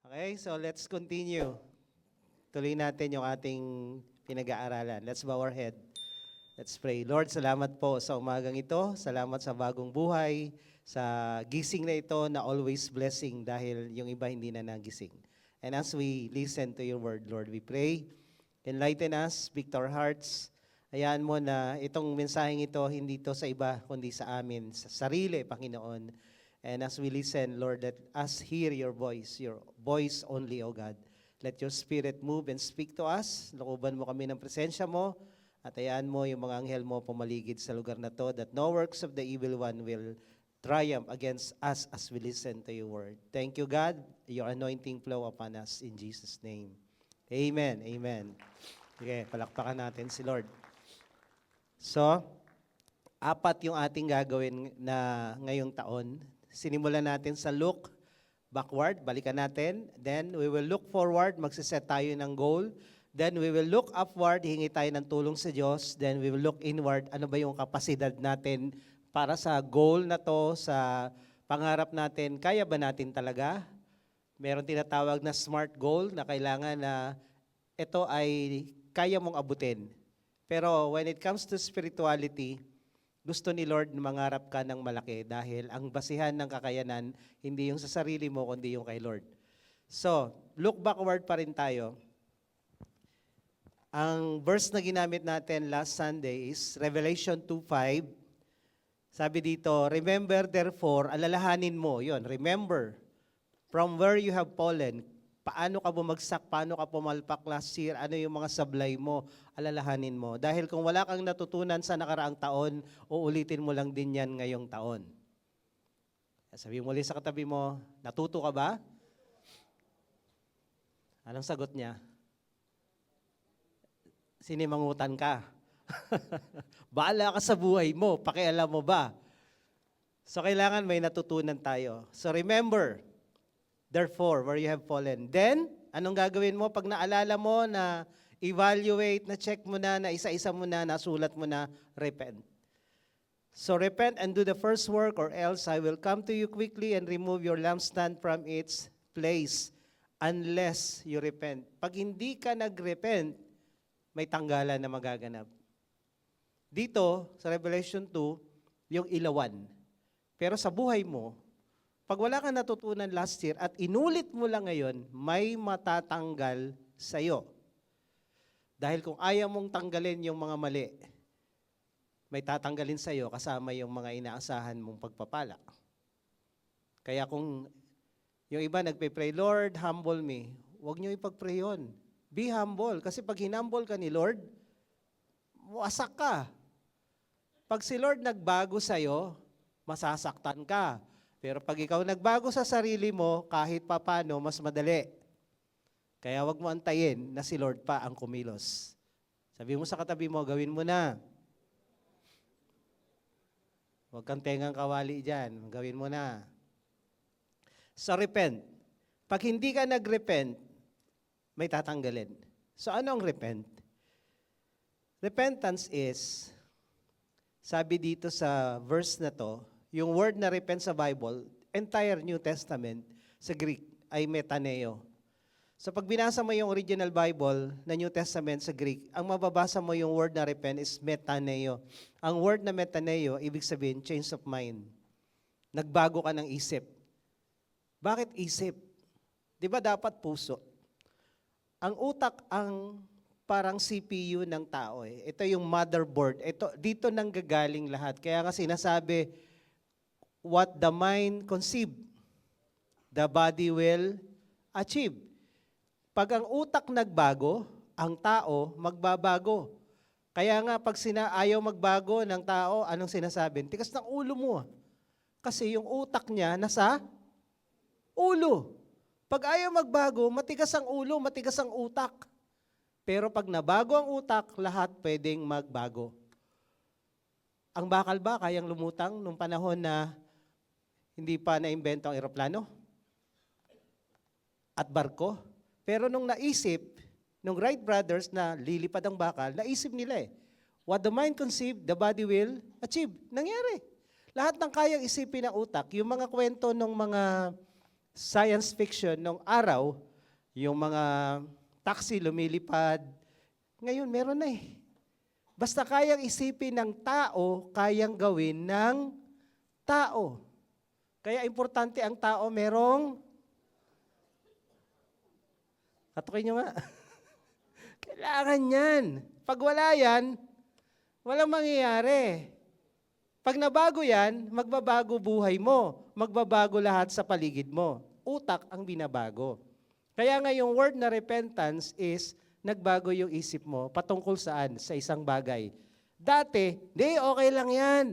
Okay, so let's continue. Tuloy natin yung ating pinag-aaralan. Let's bow our head. Let's pray. Lord, salamat po sa umagang ito. Salamat sa bagong buhay, sa gising na ito na always blessing dahil yung iba hindi na nagising. And as we listen to your word, Lord, we pray, enlighten us, speak to our hearts. Hayaan mo na itong mensaheng ito, hindi ito sa iba, kundi sa amin, sa sarili, Panginoon. And as we listen, Lord, let us hear your voice only, O God. Let your Spirit move and speak to us. Looban mo kami ng presensya mo at hayaan mo yung mga anghel mo pumaligid sa lugar na to that no works of the evil one will triumph against us as we listen to your word. Thank you, God. Your anointing flow upon us in Jesus' name. Amen. Amen. Okay, palakpakan natin si Lord. So, apat yung ating gagawin na ngayong taon. Sinimulan natin sa look backward, balikan natin. Then we will look forward, magsiset tayo ng goal. Then we will look upward, hingi tayo ng tulong sa Diyos. Then we will look inward, ano ba yung kapasidad natin para sa goal na to, sa pangarap natin, kaya ba natin talaga? Meron tinatawag na SMART goal na kailangan na ito ay kaya mong abutin. Pero when it comes to spirituality, gusto ni Lord na mangarap ka ng malaki dahil ang basihan ng kakayanan, hindi yung sa sarili mo, kundi yung kay Lord. So, look backward pa rin tayo. Ang verse na ginamit natin last Sunday is Revelation 2:5. Sabi dito, remember therefore, alalahanin mo, yon, remember, from where you have fallen, paano ka bumagsak, paano ka pumalpak last year, ano yung mga sablay mo, alalahanin mo. Dahil kung wala kang natutunan sa nakaraang taon, uulitin mo lang din yan ngayong taon. Sabi mo ulit sa katabi mo, natuto ka ba? Anong sagot niya? Sinimangutan ka. Baala ka sa buhay mo, pakialam mo ba? So kailangan may natutunan tayo. So remember, therefore, where you have fallen. Then, anong gagawin mo pag naalala mo na evaluate, na check mo na isa-isa mo na, nasulat mo na, repent. So repent and do the first work or else I will come to you quickly and remove your lampstand from its place unless you repent. Pag hindi ka nag-repent, may tanggalan na magaganap. Dito, sa Revelation 2, yung ilawan. Pero sa buhay mo, pag wala kang natutunan last year at inulit mo lang ngayon, may matatanggal sa'yo. Dahil kung ayaw mong tanggalin yung mga mali, may tatanggalin sa'yo kasama yung mga inaasahan mong pagpapala. Kaya kung yung iba nagpe-pray, Lord, humble me. Huwag nyo ipag-pray yun. Be humble. Kasi pag hinumble ka ni Lord, wasak ka. Pag si Lord nagbago sa'yo, masasaktan ka. Pero pag ikaw nagbago sa sarili mo, kahit papano, mas madali. Kaya wag mo antayin na si Lord pa ang kumilos. Sabi mo sa katabi mo, gawin mo na. Huwag kang tengang kawali dyan. Gawin mo na. So repent. Pag hindi ka nag-repent, may tatanggalin. So ano ang repent? Repentance is, sabi dito sa verse na to, yung word na repent sa Bible, entire New Testament, sa Greek, ay metaneo. So pag binasa mo yung original Bible na New Testament sa Greek, ang mababasa mo yung word na repent is metaneo. Ang word na metaneo, ibig sabihin, change of mind. Nagbago ka ng isip. Bakit isip? Di ba dapat puso? Ang utak ang parang CPU ng tao. Ito yung motherboard. Dito nang gagaling lahat. Kaya nga sinasabi, what the mind conceive, the body will achieve. Pag ang utak nagbago, ang tao magbabago. Kaya nga pag ayaw magbago ng tao, anong sinasabi? Tigas ng ulo mo. Kasi yung utak niya nasa ulo. Pag ayaw magbago, matigas ang ulo, matigas ang utak. Pero pag nabago ang utak, lahat pwedeng magbago. Ang bakal ba kayang lumutang nung panahon na hindi pa na-invento ang eroplano at barko? Pero nung naisip, nung Wright brothers na lilipad ang bakal, naisip nila what the mind conceived, the body will achieve. Nangyari. Lahat ng kayang isipin ng utak, yung mga kwento ng mga science fiction nung araw, yung mga taxi lumilipad, ngayon meron na eh. Basta kayang isipin ng tao, kayang gawin ng tao. Kaya importante ang tao merong, katukin nyo nga, kailangan yan. Pag wala yan, walang mangyayari. Pag nabago yan, magbabago buhay mo. Magbabago lahat sa paligid mo. Utak ang binabago. Kaya nga yung word na repentance is nagbago yung isip mo patungkol saan? Sa isang bagay. Dati, okay lang yan.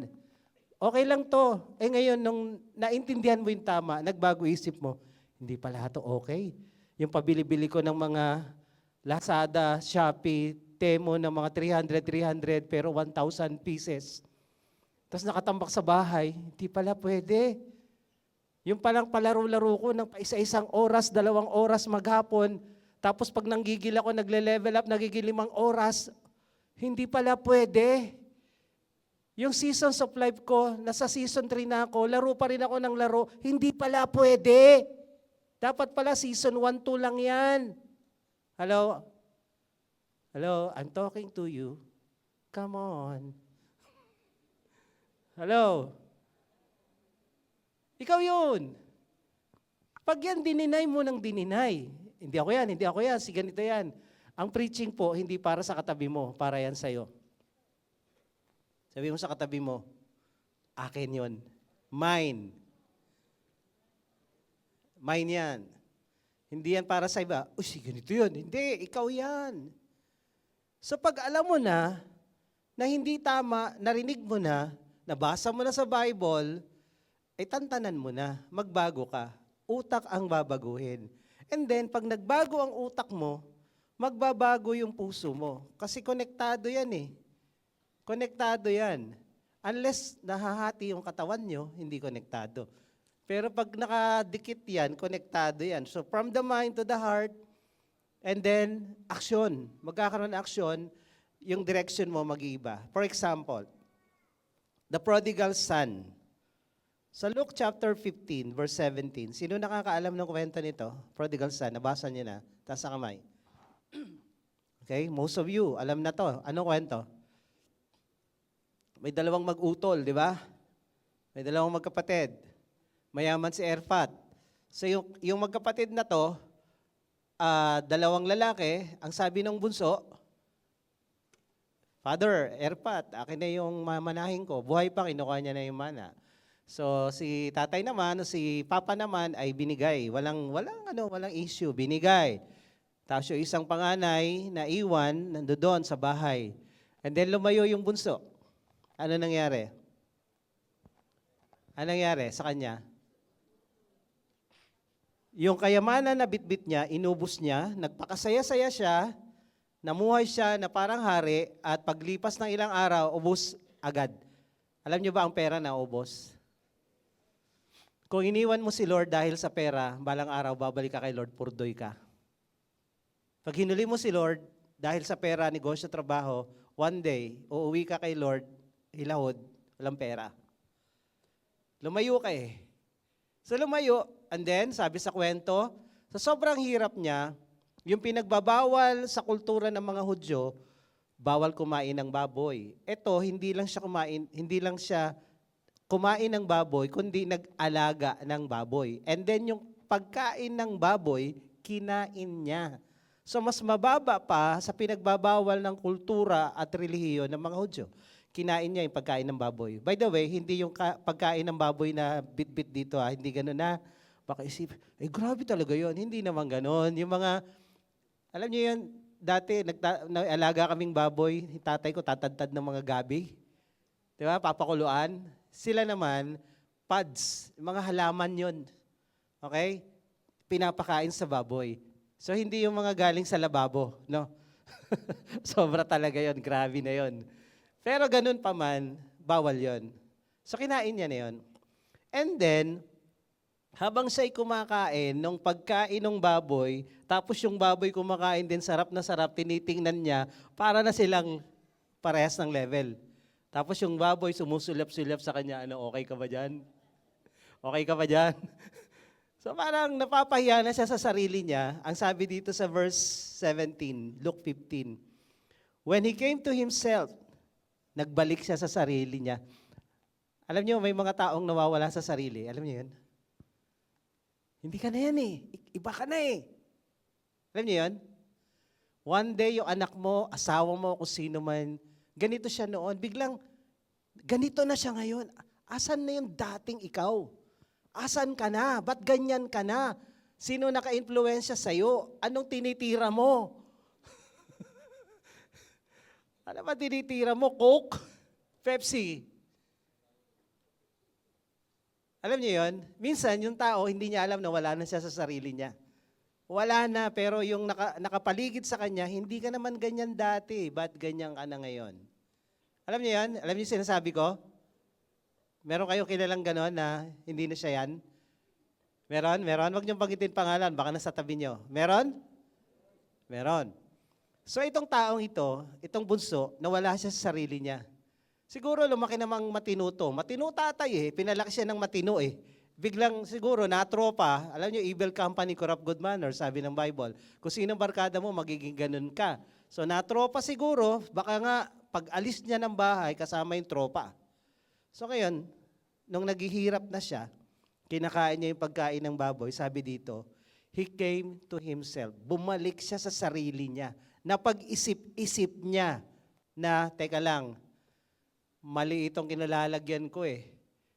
Okay lang to. Ngayon, nung naintindihan mo yung tama, nagbago isip mo, hindi pala ito okay. Yung pabili-bili ko ng mga Lazada, Shopee, Temo ng mga 300 pero 1,000 pieces. Tapos nakatambak sa bahay, hindi pala pwede. Yung palang palaro-laro ko ng isa-isang oras, 2 oras maghapon, tapos pag nanggigil ako, nagle-level up, nagiging 5 oras, hindi pala pwede. Yung seasons of life ko, nasa season 3 na ako, laro pa rin ako ng laro, hindi pala pwede. Dapat pala season 1, 2 lang yan. Hello? Hello? I'm talking to you. Come on. Hello? Ikaw yun. Pag yan, dininay mo ng dininay. Hindi ako yan, si ganito yan. Ang preaching po, hindi para sa katabi mo, para yan sa'yo. Sabi mo sa katabi mo, akin yun. Mine. Mine yan. Hindi yan para sa iba. Si ganito yun. Hindi, ikaw yan. So pag alam mo na hindi tama, narinig mo na, nabasa mo na sa Bible, tantanan mo na, magbago ka. Utak ang babaguhin. And then, pag nagbago ang utak mo, magbabago yung puso mo. Kasi konektado yan eh. Konektado yan. Unless nahahati yung katawan nyo, hindi konektado. Pero pag nakadikit yan, konektado yan. So from the mind to the heart, and then action. Magkakaroon ng action, yung direction mo mag-iiba. For example, the prodigal son. Sa Luke chapter 15, verse 17, sino nakakaalam ng kwento nito? Prodigal son, nabasa niyo na. Taas ang kamay. Okay, most of you, alam na to. Anong kwento? May 2 mag-utol, di ba? May 2 magkapatid. Mayaman si Erpat. So yung magkapatid na to, 2 lalaki, ang sabi ng bunso, Father, Erpat, akin na yung mamanahin ko. Buhay pa, kinukuha niya na yung mana. So si tatay naman, si papa naman ay binigay. Walang issue, binigay. Tapos yung isang panganay na iwan, nandoon sa bahay. And then lumayo yung bunso. Ano nangyari? Ano nangyari sa kanya? Yung kayamanan na bitbit niya, inubos niya, nagpakasaya-saya siya, namuhay siya na parang hari, at paglipas ng ilang araw, ubos agad. Alam niyo ba ang pera na ubos? Kung iniwan mo si Lord dahil sa pera, balang araw babalik ka kay Lord, purdoy ka. Pag hinuli mo si Lord dahil sa pera, negosyo, trabaho, one day, uuwi ka kay Lord, hilahod, walang pera. Lumayo ka eh. So lumayo, and then, sabi sa kwento, sa sobrang hirap niya, yung pinagbabawal sa kultura ng mga Hudyo, bawal kumain ng baboy. Ito, hindi lang siya kumain ng baboy, kundi nag-alaga ng baboy. And then yung pagkain ng baboy, kinain niya. So mas mababa pa sa pinagbabawal ng kultura at relihiyon ng mga Hudyo. Kinain niya yung pagkain ng baboy. By the way, hindi yung pagkain ng baboy na bit-bit dito, hindi gano'n na. Baka isip, grabe talaga yon. Hindi naman gano'n. Yung mga, alam niyo yun, dati nag-alaga kaming baboy, tatay ko tatadtad ng mga gabi. Di ba? Papakuluan. Sila naman, pads, mga halaman yon. Okay? Pinapakain sa baboy. So hindi yung mga galing sa lababo, no? Sobra talaga yon, grabe na yon. Pero ganun pa man, bawal yon. So kinain niya na yon. And then, habang siya'y kumakain, nung pagkain ng baboy, tapos yung baboy kumakain din, sarap na sarap, tinitingnan niya, para na silang parehas ng level. Tapos yung baboy sumusulap-sulap sa kanya, okay ka ba dyan? Okay ka ba dyan? So parang napapahiya na siya sa sarili niya. Ang sabi dito sa verse 17, Luke 15, when he came to himself, nagbalik siya sa sarili niya. Alam niyo, may mga taong nawawala sa sarili. Alam niyo yun? Hindi ka na yan eh. Iba ka na eh. Alam niyo yun? One day, yung anak mo, asawa mo, kung sino man, ganito siya noon. Biglang, ganito na siya ngayon. Asan na yung dating ikaw? Asan ka na? Ba't ganyan ka na? Sino naka-influensya sa'yo? Anong tinitira mo? Ano ba tinitira mo? Coke? Pepsi? Alam niyo yon? Minsan, yung tao, hindi niya alam na wala na siya sa sarili niya. Wala na, pero yung nakapaligid sa kanya, hindi ka naman ganyan dati. Ba't ganyan ka na ngayon? Alam niyo yan? Alam niyo sinasabi ko? Meron kayo kilalang gano'n na hindi na siya yan? Meron? Meron? Huwag niyong banggitin pangalan, baka nasa tabi niyo. Meron? Meron. So itong taong ito, itong bunso, nawala siya sa sarili niya. Siguro lumaki namang matino to. Matino tatay eh, pinalaki siya ng matino eh. Biglang siguro natropa, alam niyo, evil company, corrupt good manners, sabi ng Bible. Kung sinong barkada mo, magiging ganun ka. So natropa siguro, baka nga pag alis niya ng bahay, kasama yung tropa. So ngayon, nung naghihirap na siya, kinakain niya yung pagkain ng baboy, sabi dito, he came to himself. Bumalik siya sa sarili niya. Napag-isip-isip niya na, teka lang, mali itong kinalalagyan ko eh.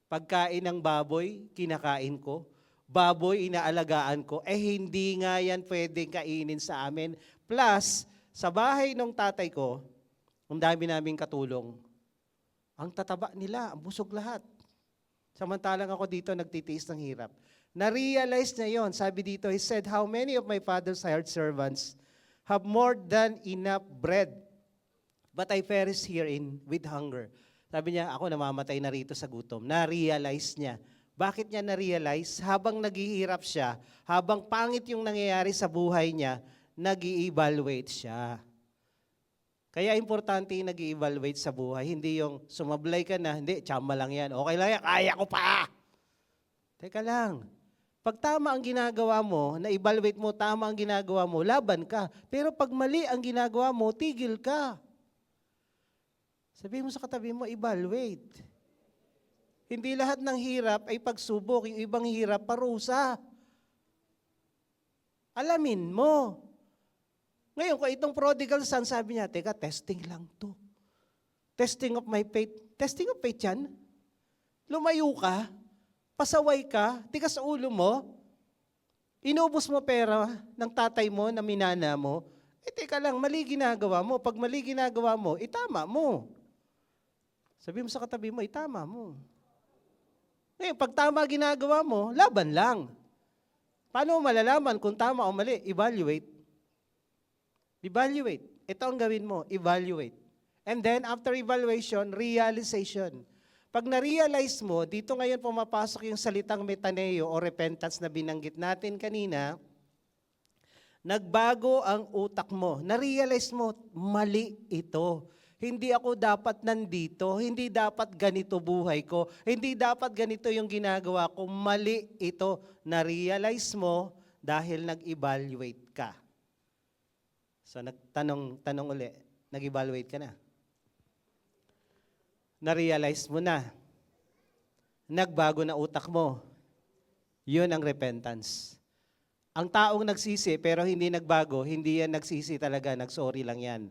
Pagkain ng baboy, kinakain ko. Baboy, inaalagaan ko. Hindi nga yan pwedeng kainin sa amin. Plus, sa bahay ng tatay ko, ang dami naming katulong. Ang tataba nila, ang busog lahat. Samantalang ako dito nagtitiis ng hirap. Na-realize niya yon. Sabi dito, he said, how many of my father's hired servants have more than enough bread, but I perish herein with hunger. Sabi niya, ako namamatay na rito sa gutom. Na-realize niya. Bakit niya na-realize? Habang naghihirap siya, habang pangit yung nangyayari sa buhay niya, nag-i-evaluate siya. Kaya importante yung nag-i-evaluate sa buhay. Hindi yung sumablay ka na, hindi, tsamba lang yan. Okay lang yan, kaya ko pa. Teka lang. Pag tama ang ginagawa mo, na-evaluate mo, tama ang ginagawa mo, laban ka. Pero pag mali ang ginagawa mo, tigil ka. Sabihin mo sa katabi mo, evaluate. Hindi lahat ng hirap ay pagsubok. Yung ibang hirap, parusa. Alamin mo. Ngayon, kung itong prodigal son, sabi niya, teka, testing lang to. Testing of my faith. Testing of faith yan? Lumayo ka, pasaway ka, tigas sa ulo mo, inubos mo pera ng tatay mo na minana mo, teka lang, mali ginagawa mo. Pag mali ginagawa mo, itama mo. Sabi mo sa katabi mo, itama mo. Ngayon, pag tama ginagawa mo, laban lang. Paano mo malalaman kung tama o mali? Evaluate. Evaluate. Ito ang gawin mo, evaluate. And then, after evaluation, realization. Pag na-realize mo, dito ngayon pumapasok yung salitang metaneo o repentance na binanggit natin kanina, nagbago ang utak mo. Na-realize mo, mali ito. Hindi ako dapat nandito. Hindi dapat ganito buhay ko. Hindi dapat ganito yung ginagawa ko. Mali ito. Na-realize mo dahil nag-evaluate ka. So, tanong uli, nag-evaluate ka na? Na-realize mo na? Nagbago na utak mo? Yun ang repentance. Ang taong nagsisi pero hindi nagbago, hindi yan nagsisi talaga, nagsorry lang yan.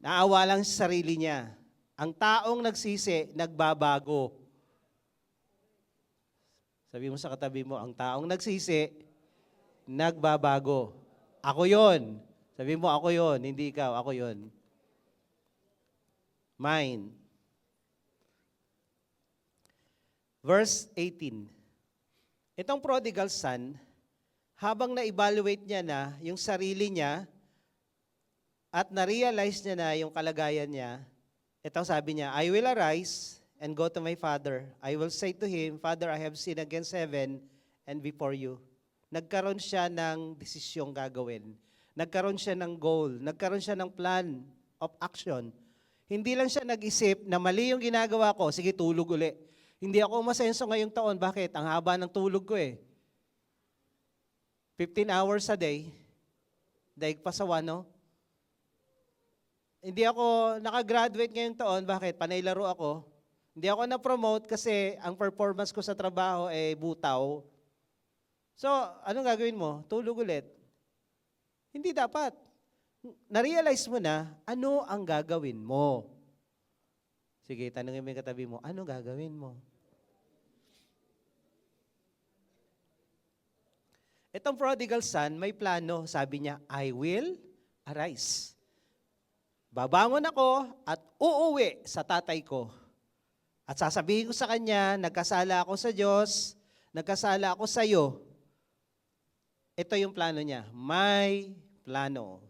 Naawa lang sa sarili niya. Ang taong nagsisi, nagbabago. Sabi mo sa katabi mo, ang taong nagsisi, nagbabago. Ako yon. Sabi mo, ako yon, hindi ikaw, ako yon. Mine. Verse 18. Itong prodigal son, habang na-evaluate niya na yung sarili niya at na-realize niya na yung kalagayan niya, ito sabi niya, I will arise and go to my father. I will say to him, Father, I have sinned against heaven and before you. Nagkaroon siya ng desisyong gagawin. Nagkaroon siya ng goal. Nagkaroon siya ng plan of action. Hindi lang siya nag-isip na mali yung ginagawa ko, sige tulog uli. Hindi ako umasenso ngayong taon. Bakit? Ang haba ng tulog ko eh. 15 hours a day, daig pa sa wano. Hindi ako nakagraduate ngayong taon. Bakit? Panay laro ako. Hindi ako na-promote kasi ang performance ko sa trabaho ay butaw. So, anong gagawin mo? Tulog ulit. Hindi dapat. Na-realize mo na, ano ang gagawin mo? Sige, tanungin mo yung katabi mo, ano gagawin mo? Itong prodigal son, may plano. Sabi niya, I will arise. Babangon ako at uuwi sa tatay ko. At sasabihin ko sa kanya, nagkasala ako sa Diyos, nagkasala ako sa iyo. Ito yung plano niya. May plano.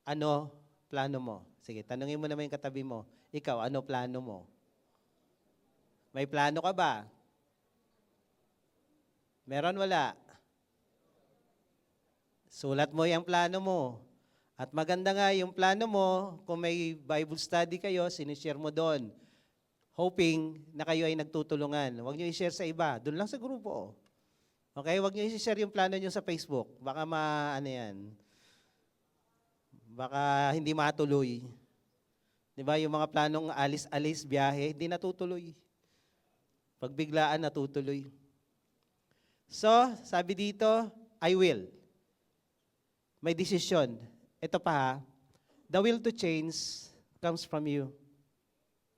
Ano plano mo? Sige, tanungin mo naman yung katabi mo. Ikaw, ano plano mo? May plano ka ba? Meron, wala? Sulat mo yung plano mo. At maganda nga yung plano mo, kung may Bible study kayo, sinishare mo doon. Hoping na kayo ay nagtutulungan. Huwag nyo i-share sa iba. Doon lang sa grupo. Okay? Huwag nyo i-share yung plano nyo sa Facebook. Baka baka hindi matuloy. Diba? Yung mga planong alis-alis, biyahe, hindi natutuloy. Pag biglaan, natutuloy. So, sabi dito, I will. May desisyon. Ito pa ha, the will to change comes from you.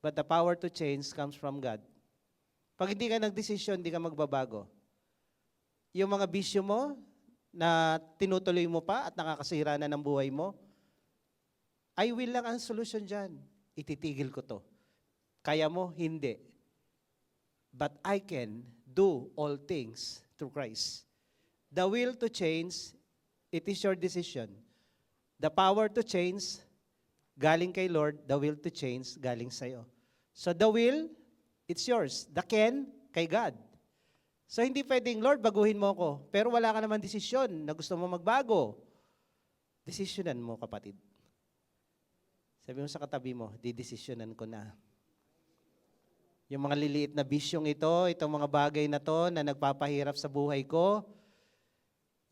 But the power to change comes from God. Pag hindi ka nagdesisyon, hindi ka magbabago. Yung mga bisyo mo na tinutuloy mo pa at nakakasira na ng buhay mo, I will lang ang solusyon dyan. Ititigil ko to. Kaya mo? Hindi. But I can do all things through Christ. The will to change, it is your decision. The power to change, galing kay Lord. The will to change, galing sa'yo. So the will, it's yours. The can, kay God. So hindi pwedeng, Lord, baguhin mo ako. Pero wala ka naman desisyon na gusto mo magbago. Desisyonan mo, kapatid. Sabi mo sa katabi mo, didesisyonan ko na. Yung mga liliit na bisyong ito, itong mga bagay na to na nagpapahirap sa buhay ko,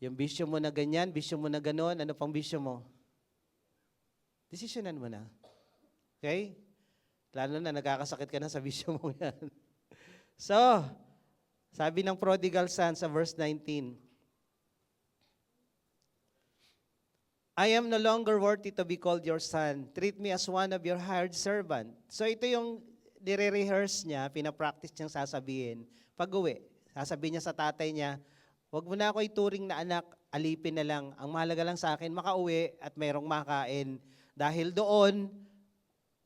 yung bisyo mo na ganyan, bisyo mo na ganon, ano pang bisyo mo? Desisyonan mo na. Okay? Lalo na nagkakasakit ka na sa bisyo mo yan. So, sabi ng prodigal son sa verse 19, I am no longer worthy to be called your son. Treat me as one of your hired servant. So ito yung nire-rehearse niya, pinapractice niyang sasabihin. Pag-uwi, sasabihin niya sa tatay niya, huwag mo na ako ituring na anak, alipin na lang. Ang mahalaga lang sa akin, makauwi at mayroong makain. Dahil doon,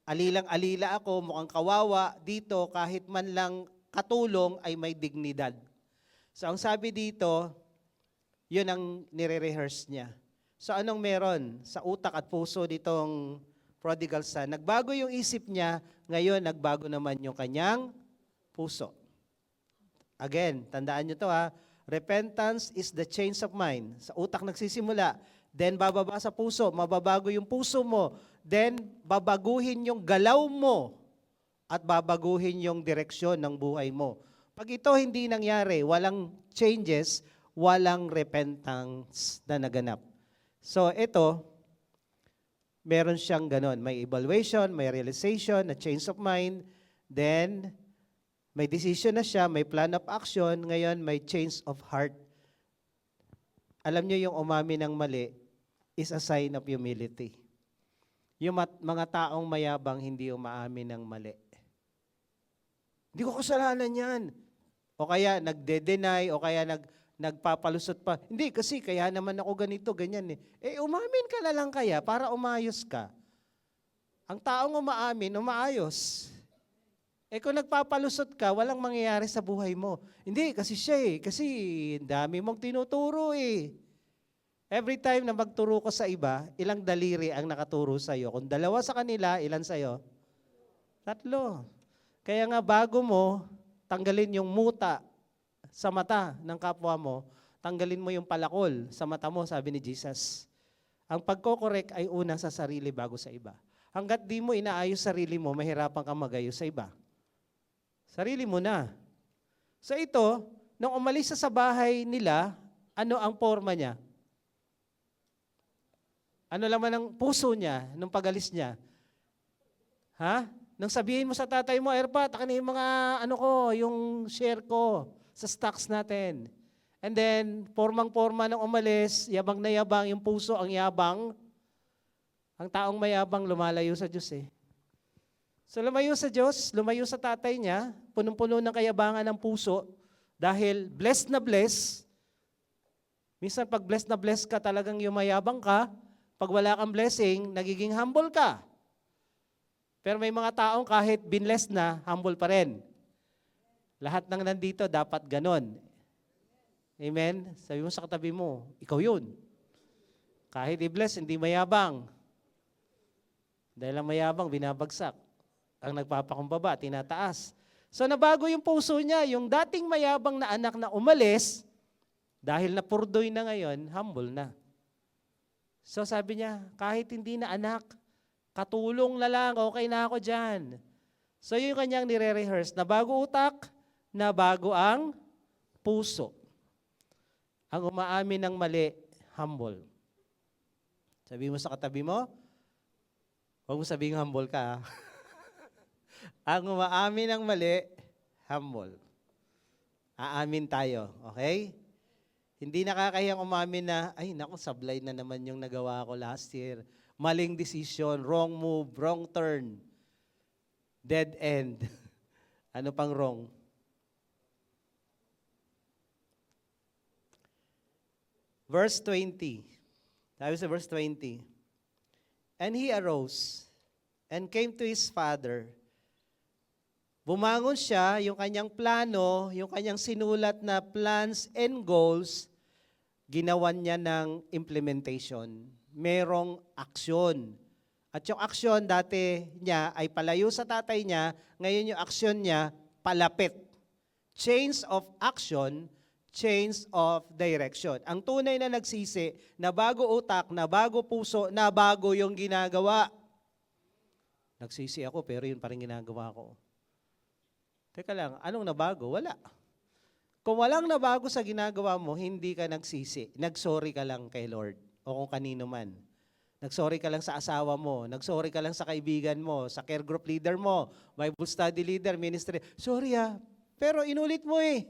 alilang-alila ako, mukhang kawawa, dito kahit man lang katulong ay may dignidad. So ang sabi dito, yun ang nire-rehearse niya. So anong meron sa utak at puso ditong prodigal son? Nagbago yung isip niya, ngayon nagbago naman yung kanyang puso. Again, tandaan nyo to ha, repentance is the change of mind. Sa utak nagsisimula, then bababa sa puso, mababago yung puso mo, then babaguhin yung galaw mo at babaguhin yung direksyon ng buhay mo. Pag ito hindi nangyari, walang changes, walang repentance na naganap. So ito, meron siyang ganon. May evaluation, may realization, na change of mind, then may decision na siya, may plan of action, ngayon may change of heart. Alam niyo yung umami ng mali is a sign of humility. Yung mga taong mayabang hindi umaamin ng mali. Hindi ko kasalanan yan. O kaya nagde-deny, o kaya nagpapalusot pa. Hindi, kasi kaya naman ako ganito, ganyan eh. Umamin ka na lang kaya para umayos ka. Ang taong umaamin, umaayos. Kung nagpapalusot ka, walang mangyayari sa buhay mo. Hindi, kasi siya eh. Kasi dami mong tinuturo eh. Every time na magturo ko sa iba, ilang daliri ang nakaturo sa'yo. Kung dalawa sa kanila, ilan sa'yo? 3. Kaya nga bago mo, tanggalin yung muta sa mata ng kapwa mo, tanggalin mo yung palakol sa mata mo, sabi ni Jesus. Ang pagkokorek ay una sa sarili bago sa iba. Hanggat di mo inaayos sarili mo, mahirapan kang magayos sa iba. Sarili mo na. So ito, nung umalis siya sa bahay nila, ano ang forma niya? Ano laman ang puso niya nung pag-alis niya? Ha? Nung sabihin mo sa tatay mo, Erpat, akin yung mga yung share ko sa stocks natin. And then, formang-forma nung umalis, yabang na yabang, yung puso ang yabang. Ang taong mayabang lumalayo sa Diyos eh. So lumayo sa Diyos, lumayo sa tatay niya, punong-puno ng kayabangan ng puso, dahil blessed na blessed. Minsan pag blessed na blessed ka, talagang yumayabang ka. Pag wala kang blessing, nagiging humble ka. Pero may mga taong kahit binless na, humble pa rin. Lahat ng nandito dapat ganon. Amen? Sabi mo sa katabi mo, ikaw yun. Kahit i-bless, hindi mayabang. Dahil ang mayabang, binabagsak. Ang nagpapakumbaba, tinataas. So nabago yung puso niya, yung dating mayabang na anak na umalis, dahil napurdoy na ngayon, humble na. So sabi niya, kahit hindi na anak, katulong na lang, okay na ako dyan. So yung kanyang nire-rehearse, na bago utak, na bago ang puso. Ang umaamin ng mali, humble. Sabi mo sa katabi mo, huwag mo sabihing humble ka. Ang umaamin ng mali, humble. Aamin tayo, okay? Hindi nakakahiyang umamin na, ay naku, sablay na naman yung nagawa ko last year. Maling decision, wrong move, wrong turn, dead end. Ano pang wrong? Verse 20. Sabi sa verse 20. And he arose and came to his father. Bumangon siya, yung kanyang plano, yung kanyang sinulat na plans and goals, ginawan niya ng implementation. Merong aksyon. At yung aksyon dati niya ay palayo sa tatay niya, ngayon yung aksyon niya, palapit. Change of action, change of direction. Ang tunay na nagsisi, na bago utak, na bago puso, na bago yung ginagawa. Nagsisi ako pero yun pa rin ginagawa ko. Teka lang, anong nabago? Wala. Kung walang nabago sa ginagawa mo, hindi ka nagsisi. Nagsorry ka lang kay Lord o kung kanino man. Nagsorry ka lang sa asawa mo. Nagsorry ka lang sa kaibigan mo, sa care group leader mo, Bible study leader, ministry. Sorry pero inulit mo eh.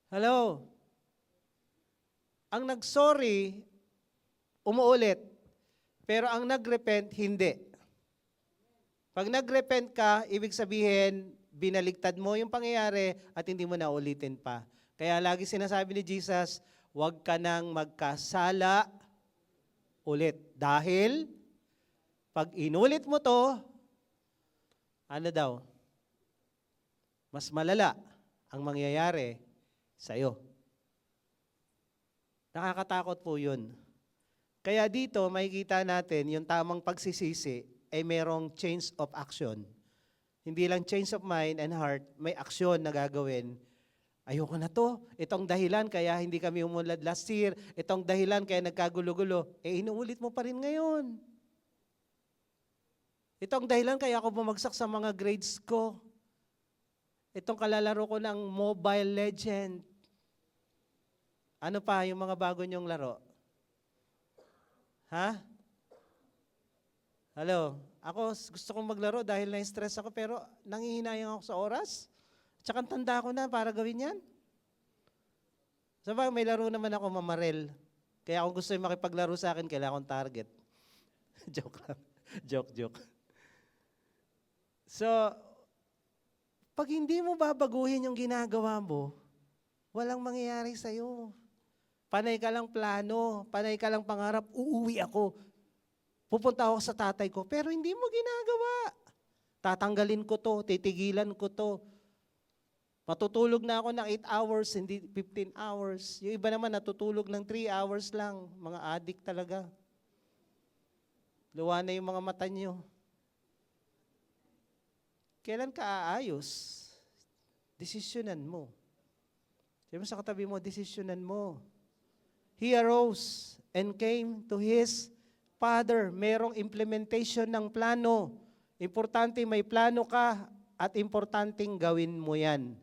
Hello? Ang nagsorry, umuulit. Pero ang nagrepent, hindi. Pag nagrepent ka, ibig sabihin, binaligtad mo yung pangyayari at hindi mo na ulitin pa. Kaya lagi sinasabi ni Jesus, huwag ka nang magkasala ulit. Dahil, pag inulit mo to, ano daw? Mas malala ang mangyayari sa'yo. Nakakatakot po yun. Kaya dito, makikita natin yung tamang pagsisisi ay merong change of action. Hindi lang change of mind and heart, may aksyon na gagawin. Ayoko na to. Itong dahilan kaya hindi kami umunlad last year. Itong dahilan kaya nagkagulo-gulo. Inuulit mo pa rin ngayon. Itong dahilan kaya ako bumagsak sa mga grades ko. Itong kalalaro ko ng Mobile Legend. Ano pa yung mga bago niyong laro? Ha? Hello? Ako, gusto kong maglaro dahil na-stress ako pero nangihinayang ako sa oras. Tsaka tanda ko na para gawin yan. Sabay, may laro naman ako, mamarel. Kaya kung gusto yung makipaglaro sa akin, kailangan kong target. Joke lang. Joke. So, pag hindi mo babaguhin yung ginagawa mo, walang mangyayari sa'yo. Panay ka lang plano, panay ka lang pangarap, uuwi ako. Pupunta ako sa tatay ko, pero hindi mo ginagawa. Tatanggalin ko to, titigilan ko to. Matutulog na ako ng 8 hours, hindi 15 hours. Yung iba naman natutulog ng 3 hours lang. Mga addict talaga. Luwa na yung mga mata nyo. Kailan ka aayos? Desisyonan mo. Sabi mo sa katabi mo, desisyonan mo. He arose and came to his father. Merong implementation ng plano. Importante may plano ka at importanteng gawin mo yan.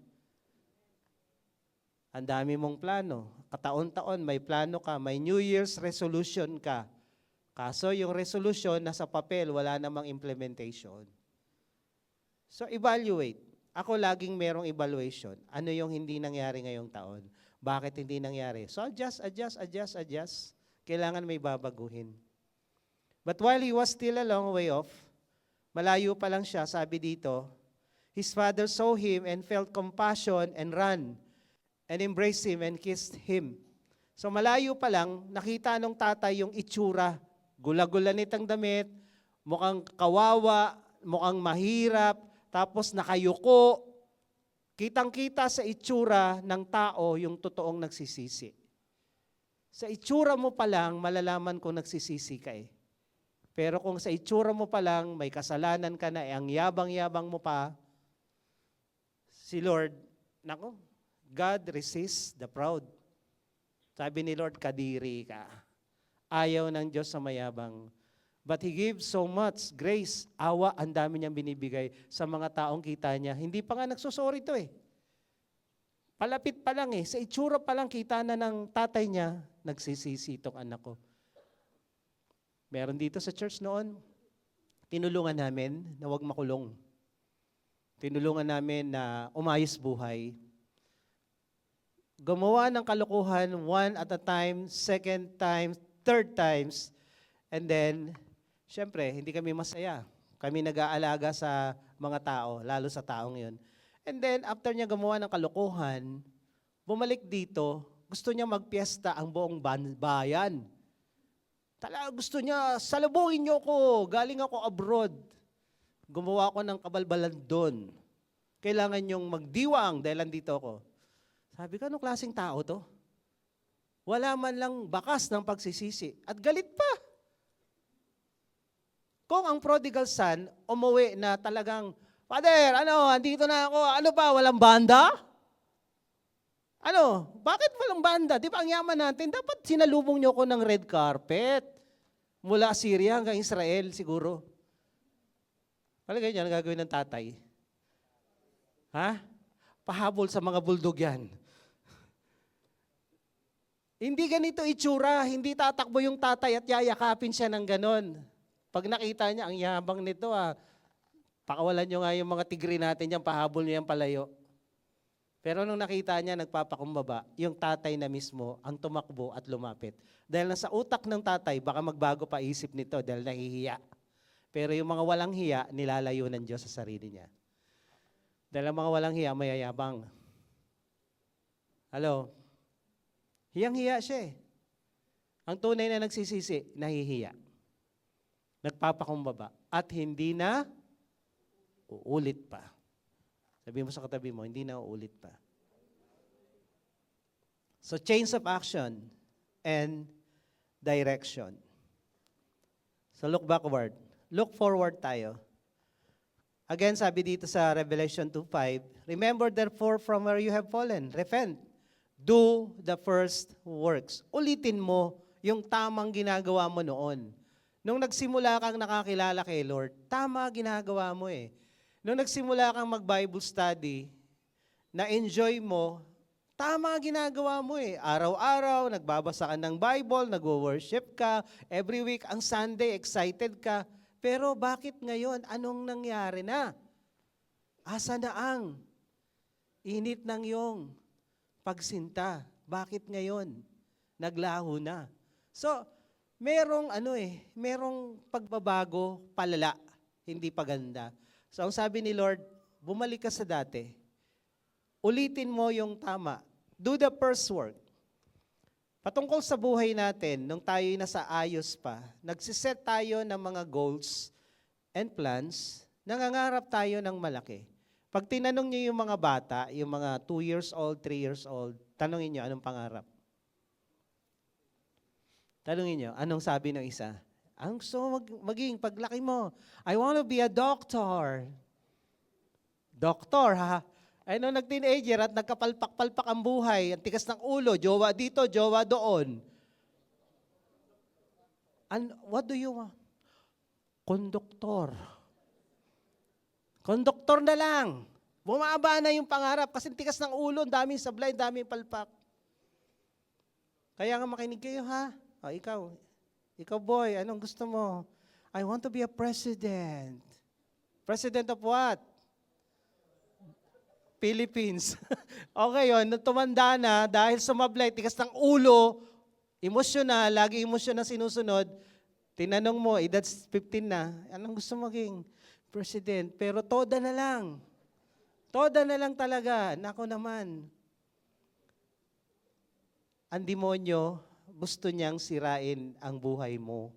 Ang dami mong plano. Kataon-taon, may plano ka, may New Year's resolution ka. Kaso yung resolution nasa papel, wala namang implementation. So evaluate. Ako laging merong evaluation. Ano yung hindi nangyari ngayong taon? Bakit hindi nangyari? So adjust. Kailangan may babaguhin. But while he was still a long way off, malayo pa lang siya, sabi dito, his father saw him and felt compassion and ran and embraced him and kissed him. So malayo pa lang, nakita nung tatay yung itsura. Gula-gula nitang damit, mukhang kawawa, mukhang mahirap, tapos nakayuko. Kitang-kita sa itsura ng tao yung totoong nagsisisi. Sa itsura mo pa lang, malalaman kung nagsisisi ka eh. Pero kung sa itsura mo pa lang, may kasalanan ka na, ang yabang-yabang mo pa, si Lord, nako, God resists the proud. Sabi ni Lord, kadiri ka. Ayaw ng Diyos sa mayabang. But He gives so much grace, awa, ang dami niyang binibigay sa mga taong kita niya. Hindi pa nga nagsusori to eh. Palapit pa lang eh. Sa itsura pa lang kita na ng tatay niya, nagsisisi itong anak ko. Meron dito sa church noon, tinulungan namin na huwag makulong. Tinulungan namin na umayos buhay. Gumawa ng kalokohan one at a time, second time, third times, and then, syempre, hindi kami masaya. Kami nag-aalaga sa mga tao, lalo sa taong yun. And then, after niya gumawa ng kalokohan, bumalik dito, gusto niya magpiesta ang buong bayan. Talaga gusto niya, salubungin niyo ko, galing ako abroad. Gumawa ako ng kabalbalan doon. Kailangan niyong magdiwang dahil andito ako. Sabi ko, anong klaseng tao to? Wala man lang bakas ng pagsisisi. At galit pa. Kung ang prodigal son, umuwi na talagang, Father, andito na ako. Ano ba, walang banda? Bakit walang banda? Di ba ang yaman natin, dapat sinalubong niyo ko ng red carpet. Mula Syria hanggang Israel siguro. Palagay niyo, ang gagawin ng tatay? Ha? Pahabol sa mga bulldog yan. Hindi ganito itsura, hindi tatakbo yung tatay at yayakapin siya ng ganon. Pag nakita niya, ang yabang nito pakawalan niyo nga yung mga tigre natin yan, pahabol niyo yan palayo. Pero nung nakita niya, nagpapakumbaba, yung tatay na mismo ang tumakbo at lumapit. Dahil nasa utak ng tatay, baka magbago pa isip nito dahil nahihiya. Pero yung mga walang hiya, nilalayo ng Diyos sa sarili niya. Dahil ang mga walang hiya, mayayabang. Hello? Hiyang-hiya siya eh. Ang tunay na nagsisisi, nahihiya. Nagpapakumbaba. At hindi na uulit pa. Sabi mo sa katabi mo, hindi na uulit pa. So change of action and direction. So look backward. Look forward tayo. Again, sabi dito sa Revelation 2:5, remember therefore from where you have fallen. Repent. Do the first works. Ulitin mo yung tamang ginagawa mo noon. Nung nagsimula kang nakakilala kay Lord, tama ginagawa mo eh. Nung nagsimula kang mag-Bible study, na-enjoy mo, tama ginagawa mo eh. Araw-araw, nagbabasa ka ng Bible, nagwo-worship ka, every week, ang Sunday, excited ka. Pero bakit ngayon? Anong nangyari na? Asa na ang init ng iyong pagsinta? Bakit ngayon? Naglaho na. So, merong merong pagbabago palala, hindi paganda. So, ang sabi ni Lord, bumalik ka sa dati. Ulitin mo yung tama. Do the first work. Patungkol sa buhay natin, nung tayo'y nasa ayos pa, nagsiset tayo ng mga goals and plans, nangangarap tayo ng malaki. Pag tinanong niyo yung mga bata, yung mga 2 years old, 3 years old, tanongin niyo, anong pangarap? Tanongin niyo, anong sabi ng isa? Ang gusto mo maging paglaki mo? I want to be a doctor. Doktor, ha? Ay, nung nag-teenager at nagkapalpak-palpak ang buhay, ang tigas ng ulo, jowa dito, jowa doon. And what do you want? Konduktor. Konduktor na lang. Bumaba na yung pangarap kasi tikas ng ulo, daming sablay, daming palpak. Kaya nga makinig kayo ha. O, ikaw boy, anong gusto mo? I want to be a president. President of what? Philippines. Okay yun, nung tumanda na, dahil sumablay, tikas ng ulo, emosyonal, lagi emosyon na sinusunod, tinanong mo, edad 15 na, anong gusto maging president? Pero toda na lang. Toda na lang talaga. Nako naman. Ang demonyo, gusto niyang sirain ang buhay mo.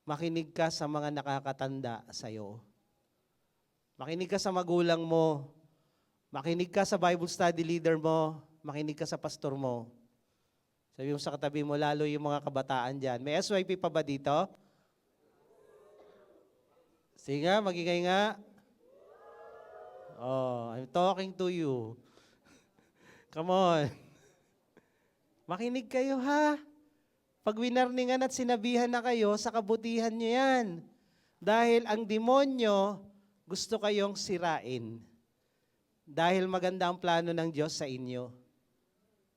Makinig ka sa mga nakakatanda sa'yo. Makinig ka sa magulang mo. Makinig ka sa Bible study leader mo. Makinig ka sa pastor mo. Sabi mo sa katabi mo, lalo yung mga kabataan dyan. May SYP pa ba dito? Sige nga, magigay nga. Oh, I'm talking to you. Come on. Makinig kayo ha. Pag winarningan at sinabihan na kayo, sa kabutihan nyo yan. Dahil ang demonyo, gusto kayong sirain. Dahil maganda ang plano ng Diyos sa inyo.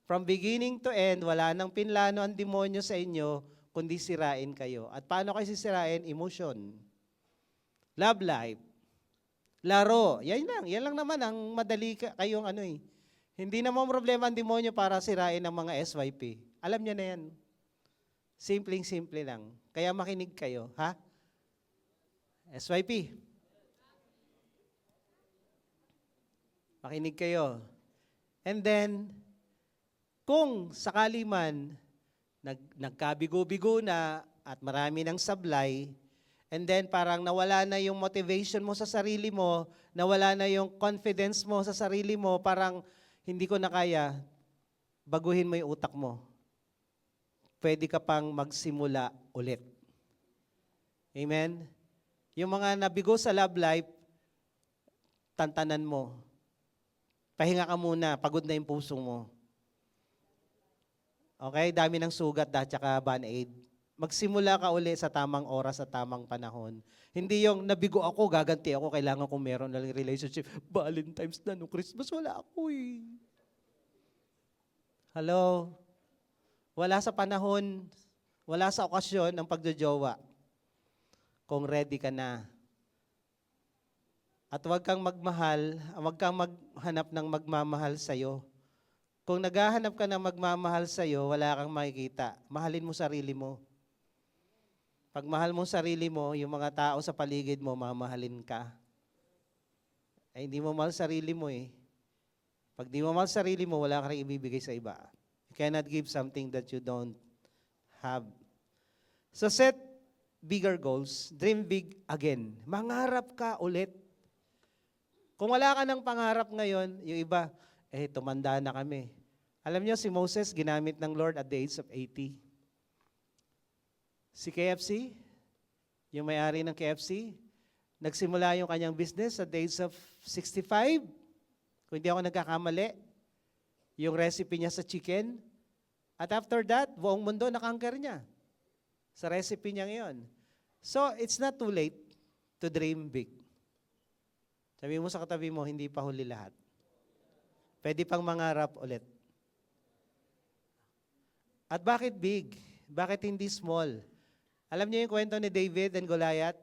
From beginning to end, wala nang pinlano ang demonyo sa inyo, kundi sirain kayo. At paano kayo sisirain? Emotion. Love life. Laro. Yan lang naman ang madali kayong Hindi naman problema ang demonyo para sirain ang mga SYP. Alam niyo na yan. Simpleng-simple lang. Kaya makinig kayo, ha? SYP. Makinig kayo. And then, kung sakali man nagkabigo-bigo na at marami ng sablay, and then parang nawala na yung motivation mo sa sarili mo, nawala na yung confidence mo sa sarili mo, parang hindi ko na kaya, baguhin mo yung utak mo. Pwede ka pang magsimula ulit. Amen? Yung mga nabigo sa love life, tantanan mo. Pahinga ka muna, pagod na yung puso mo. Okay? Dami ng sugat at saka band-aid. Magsimula ka uli sa tamang oras, sa tamang panahon. Hindi yung nabigo ako, gaganti ako, kailangan kong meron na lang relationship. Valentine's na, no Christmas, wala ako eh. Hello? Wala sa panahon, wala sa okasyon ang pagjojowa. Kung ready ka na. At huwag kang magmahal, huwag kang maghanap ng magmamahal sa'yo. Kung naghahanap ka ng magmamahal sa'yo, wala kang makikita. Mahalin mo sarili mo. Pag mahal mo sarili mo, yung mga tao sa paligid mo, mamahalin ka. Ay, hindi mo mahal sarili mo eh. Pag di mo mahal sarili mo, wala ka rin ibibigay sa iba. You cannot give something that you don't have. So set bigger goals. Dream big again. Mangarap ka ulit. Kung wala ka ng pangarap ngayon, yung iba, tumanda na kami. Alam niyo, si Moses, ginamit ng Lord at the age of 80. Si KFC, yung may-ari ng KFC, nagsimula yung kanyang business at the age of 65. Kung hindi ako nagkakamali, yung recipe niya sa chicken. At after that, buong mundo nakangker niya sa recipe niya ngayon. So, it's not too late to dream big. Sabi mo sa katabi mo, hindi pa huli lahat. Pwede pang mangarap ulit. At bakit big? Bakit hindi small? Alam niyo yung kwento ni David and Goliath?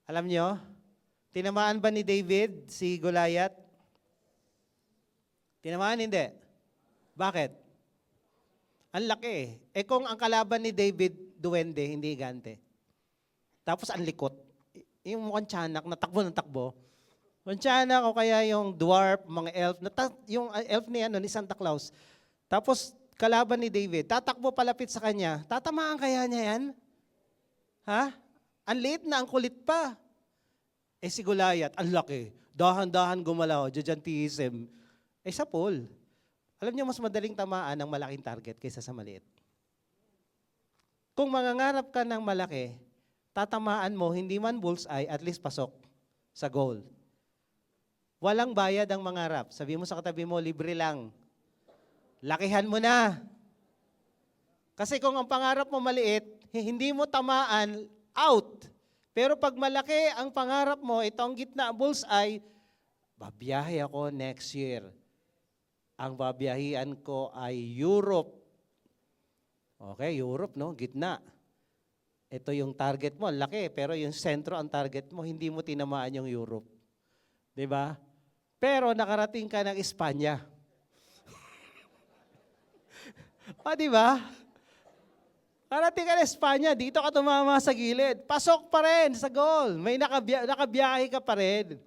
Alam niyo? Tinamaan ba ni David si Goliath? Tinamaan, hindi. Bakit? Ang laki eh. Kung ang kalaban ni David, duwende, hindi gigante. Tapos ang likot. Yung mukhang tiyanak, natakbo ng takbo. Yung tiyanak o kaya yung dwarf, mga elf, yung elf ni Santa Claus. Tapos kalaban ni David, tatakbo palapit sa kanya, tatamaan kaya niya yan? Ha? Ang liit na, ang kulit pa. Si Goliath, ang laki. Dahan-dahan gumalaw, gigantism. Sa Paul, alam niyo mas madaling tamaan ang malaking target kaysa sa maliit. Kung mangangarap ka ng malaki, tatamaan mo, hindi man bullseye, at least pasok sa goal. Walang bayad ang mangarap. Sabi mo sa katabi mo, libre lang. Lakihan mo na. Kasi kung ang pangarap mo maliit, hindi mo tamaan, out. Pero pag malaki ang pangarap mo, ito ang gitna, bullseye, babiyahe ako next year. Ang babiyahian ko ay Europe. Okay, Europe, no? Gitna. Ito yung target mo, laki, pero yung sentro ang target mo, hindi mo tinamaan yung Europe. 'Di ba? Pero nakarating ka ng Espanya. Di ba? Karating ka ng Espanya, dito ka tumama sa gilid. Pasok pa rin sa goal. May nakabiyahe ka pa rin.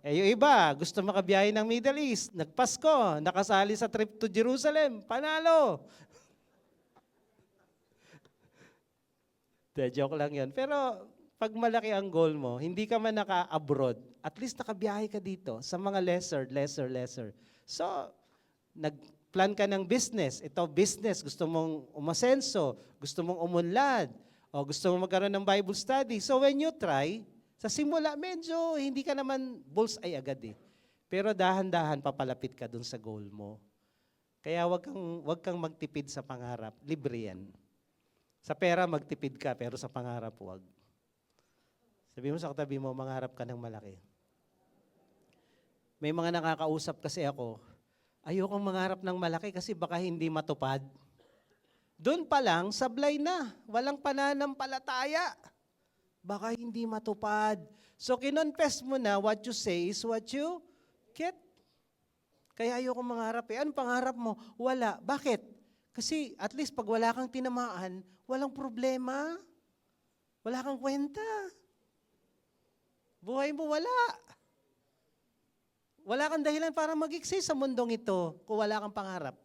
Yung iba, gusto makabiyahe ng Middle East. Nagpasko, nakasali sa trip to Jerusalem. Panalo. Joke lang yun. Pero pag malaki ang goal mo, hindi ka man naka-abroad, at least nakabiyahe ka dito sa mga lesser. So, nag-plan ka ng business. Ito business, gusto mong umasenso, gusto mong umunlad, o gusto mong magkaroon ng Bible study. So when you try, sa simula, medyo hindi ka naman bullseye agad eh. Pero dahan-dahan papalapit ka dun sa goal mo. Kaya wag kang magtipid sa pangarap. Libre yan. Sa pera, magtipid ka, pero sa pangarap, wag. Sabi mo sa katabi mo, mangarap ka ng malaki. May mga nakakausap kasi ako, ayokong mangarap ng malaki kasi baka hindi matupad. Doon pa lang, sablay na. Walang pananampalataya. Baka hindi matupad. So, kinonfess mo na, what you say is what you get. Kaya ayokong mangarap eh. Anong pangarap mo? Wala. Bakit? Kasi at least pag wala kang tinamaan, walang problema. Wala kang kwenta. Buhay mo wala. Wala kang dahilan para mag-exist sa mundong ito kung wala kang pangarap.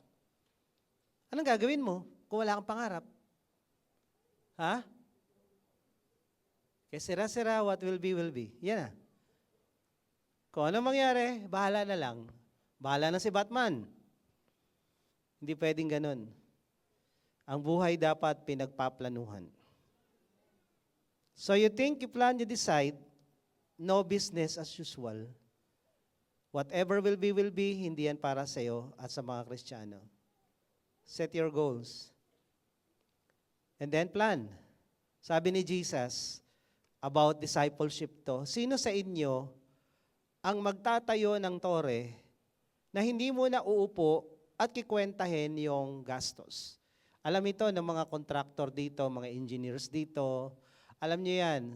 Anong gagawin mo kung wala kang pangarap? Ha? Kaya sira-sira, what will be, will be. Yan na. Kung ano mangyari, bahala na lang. Bahala na si Batman. Hindi pwedeng ganun. Ang buhay dapat pinagpaplanuhan. So you think, you plan, you decide, no business as usual. Whatever will be, hindi yan para sa iyo at sa mga Kristiyano. Set your goals. And then plan. Sabi ni Jesus about discipleship to, sino sa inyo ang magtatayo ng tore na hindi mo na uupo at kikwentahin yung gastos? Alam ito ng mga contractor dito, mga engineers dito. Alam niyo yan,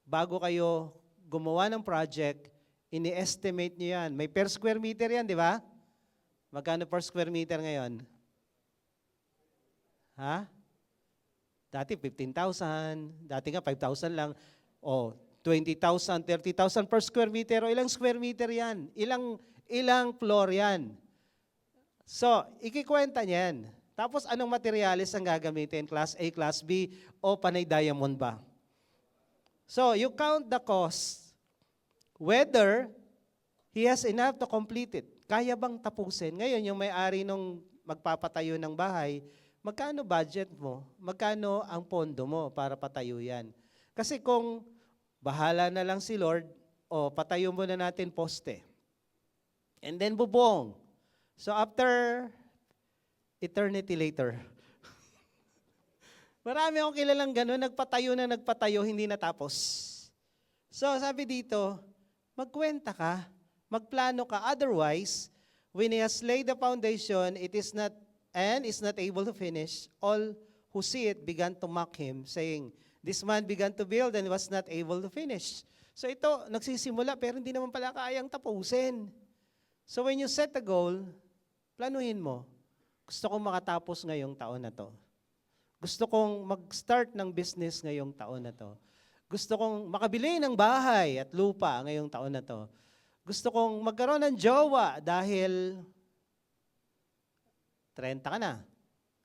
bago kayo gumawa ng project, ini-estimate niyo yan. May per square meter yan, di ba? Magkano per square meter ngayon? Ha? Dati 15,000, dati nga 5,000 lang. O, 20,000, 30,000 per square meter. O ilang square meter yan? Ilang floor yan? So, ikikwenta niyan. Tapos anong materialis ang gagamitin? Class A, Class B, o panay diamond ba? So, you count the cost. Whether he has enough to complete it. Kaya bang tapusin? Ngayon, yung may-ari nung magpapatayo ng bahay, magkano budget mo? Magkano ang pondo mo para patayo yan? Kasi kung bahala na lang si Lord, o patayo muna natin poste. And then bubong. So after eternity later. Marami akong kilalang gano'n, nagpatayo, hindi natapos. So sabi dito, magkwenta ka, magplano ka. Otherwise, when he has laid the foundation, it is not able to finish, all who see it began to mock him, saying, this man began to build and was not able to finish. So ito, nagsisimula pero hindi naman pala kayang tapusin. So when you set a goal, planuhin mo. Gusto kong makatapos ngayong taon na to. Gusto kong mag-start ng business ngayong taon na to. Gusto kong makabili ng bahay at lupa ngayong taon na to. Gusto kong magkaroon ng jowa dahil 30 ka na.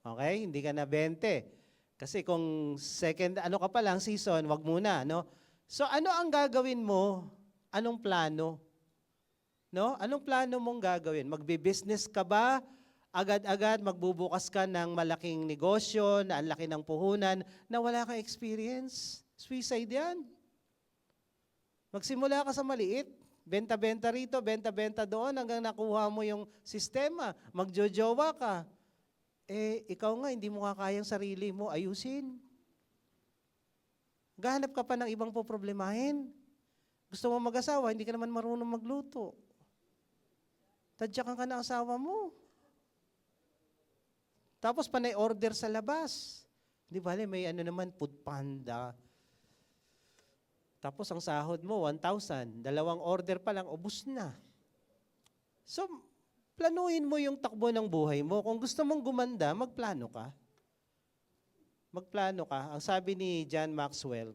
Okay? Hindi ka na 20. Kasi kung second, ka pa lang, season, wag muna, no? So ano ang gagawin mo? Anong plano? No? Anong plano mong gagawin? Magbi-business ka ba? Agad-agad magbubukas ka ng malaking negosyo na ang laki ng puhunan na wala kang experience? Suicide yan. Magsimula ka sa maliit. Benta-benta rito, benta-benta doon hanggang nakuha mo yung sistema. Magjojowa ka. Ikaw nga, hindi mo kakayang sarili mo ayusin. Gahanap ka pa ng ibang poproblemahin. Gusto mo mag-asawa, hindi ka naman marunong magluto. Tadyakan ka ng asawa mo. Tapos panay order sa labas. Di ba, may ano naman, food panda. Tapos ang sahod mo, 1,000. 2 order pa lang, ubus na. So, planuhin mo yung takbo ng buhay mo. Kung gusto mong gumanda, magplano ka. Magplano ka. Ang sabi ni John Maxwell,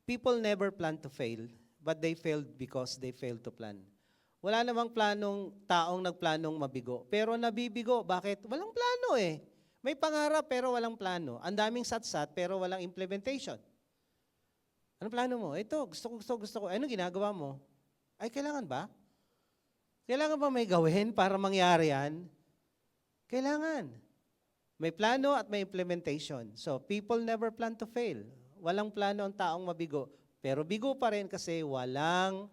people never plan to fail, but they failed because they failed to plan. Wala namang taong nagplanong mabigo. Pero nabibigo. Bakit? Walang plano eh. May pangarap pero walang plano. Ang daming satsat pero walang implementation. Anong plano mo? Ito, gusto ko. Ano ginagawa mo? Ay, kailangan ba? Kailangan ba may gawin para mangyari yan? Kailangan. May plano at may implementation. So, people never plan to fail. Walang plano ang taong mabigo. Pero bigo pa rin kasi walang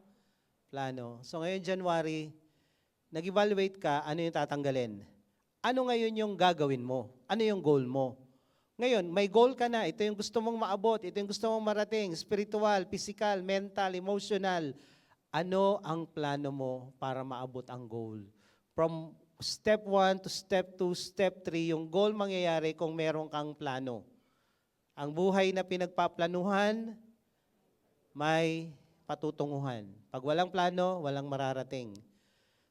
plano. So ngayon January, nag-evaluate ka, ano yung tatanggalin? Ano ngayon yung gagawin mo? Ano yung goal mo? Ngayon, may goal ka na. Ito yung gusto mong maabot. Ito yung gusto mong marating. Spiritual, physical, mental, emotional. Ano ang plano mo para maabot ang goal? From step 1 to step 2, step 3, yung goal mangyayari kung meron kang plano. Ang buhay na pinagpaplanuhan, may patutunguhan. Pag walang plano, walang mararating.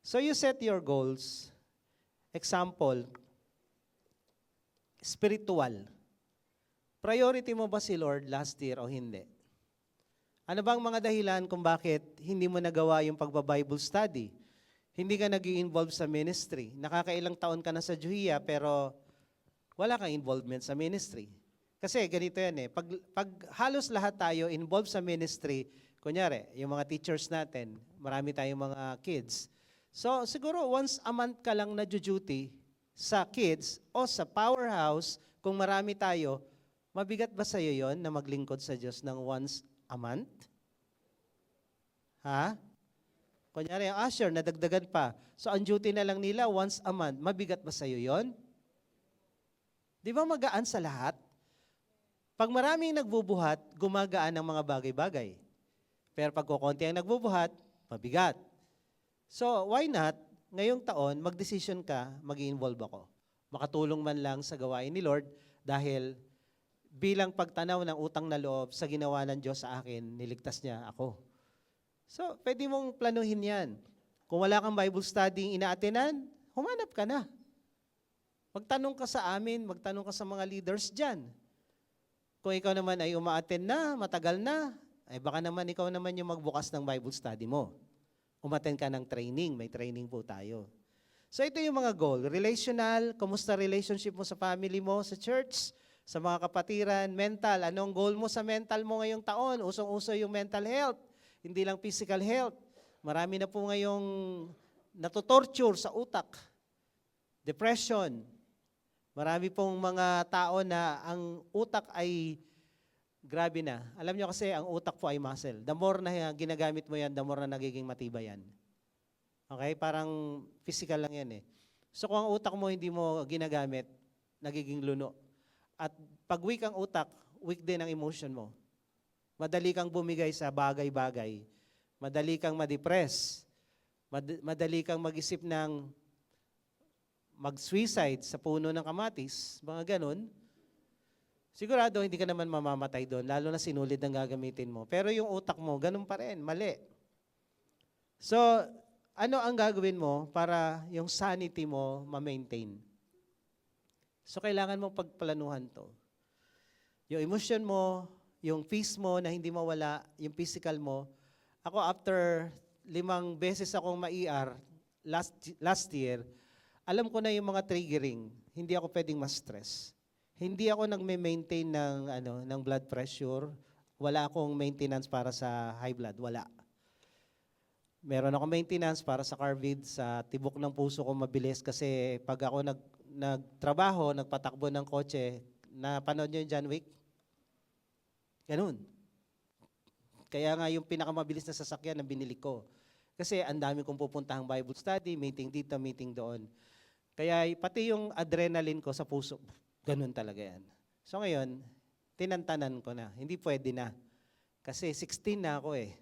So you set your goals. Example, spiritual. Priority mo ba si Lord last year o hindi? Ano bang mga dahilan kung bakit hindi mo nagawa yung pagba-Bible study? Hindi ka nag-i-involve sa ministry. Nakakailang taon ka na sa Juhia pero wala kang involvement sa ministry. Kasi ganito yan eh, pag halos lahat tayo involved sa ministry, kunyari, yung mga teachers natin, marami tayong mga kids. So siguro once a month ka lang na-duty sa kids o sa powerhouse, kung marami tayo, mabigat ba sa'yo yon na maglingkod sa Diyos ng once a month? Ha? Kunyari, yung usher, nadagdagan pa. So ang duty na lang nila once a month, mabigat ba sa'yo yon? Di ba magaan sa lahat? Pag maraming nagbubuhat, gumagaan ang mga bagay-bagay. Pero pag kukunti ang nagbubuhat, mabigat. So, why not, ngayong taon, mag-decision ka, mag-i-involve ako. Makatulong man lang sa gawain ni Lord dahil bilang pagtanaw ng utang na loob sa ginawa ng Diyos sa akin, niligtas niya ako. So, pwede mong planuhin yan. Kung wala kang Bible study ina-attenan, humanap ka na. Magtanong ka sa amin, magtanong ka sa mga leaders dyan. Kung ikaw naman ay uma-attend na, matagal na, ay baka naman ikaw naman yung magbukas ng Bible study mo. Umattend ka ng training, may training po tayo. So ito yung mga goal. Relational, kumusta relationship mo sa family mo, sa church, sa mga kapatiran, mental. Anong goal mo sa mental mo ngayong taon? Usong-uso yung mental health, hindi lang physical health. Marami na po ngayong natotorture sa utak. Depression. Marami pong mga tao na ang utak ay grabe na. Alam nyo kasi ang utak po ay muscle. The more na ginagamit mo yan, the more na nagiging matibay yan. Okay? Parang physical lang yan eh. So kung ang utak mo hindi mo ginagamit, nagiging luno. At pag weak ang utak, weak din ang emotion mo. Madali kang bumigay sa bagay-bagay. Madali kang ma-depress. Madali kang mag-isip ng mag-suicide sa puno ng kamatis, mga ganun. Sigurado, hindi ka naman mamamatay doon, lalo na sinulid ang gagamitin mo. Pero yung utak mo, ganun pa rin, mali. So, ano ang gagawin mo para yung sanity mo ma-maintain? So, kailangan mong pagplanuhan to. Yung emotion mo, yung peace mo na hindi mawala, yung physical mo. Ako, after 5 beses akong ma-ER last year, alam ko na yung mga triggering. Hindi ako pwedeng ma-stress. Hindi ako nagme-maintain ng blood pressure. Wala akong maintenance para sa high blood. Wala. Meron akong maintenance para sa carvid, sa tibok ng puso ko mabilis kasi pag ako nagtrabaho, nagpatakbo ng kotse, napanood nyo yung John Wick? Ganun. Kaya nga yung pinakamabilis na sasakyan na binili ko. Kasi ang dami kong pupuntahang Bible study, meeting dito, meeting doon. Kaya pati yung adrenaline ko sa puso, ganun talaga yan. So ngayon, tinantanan ko na. Hindi pwede na. Kasi 16 na ako eh.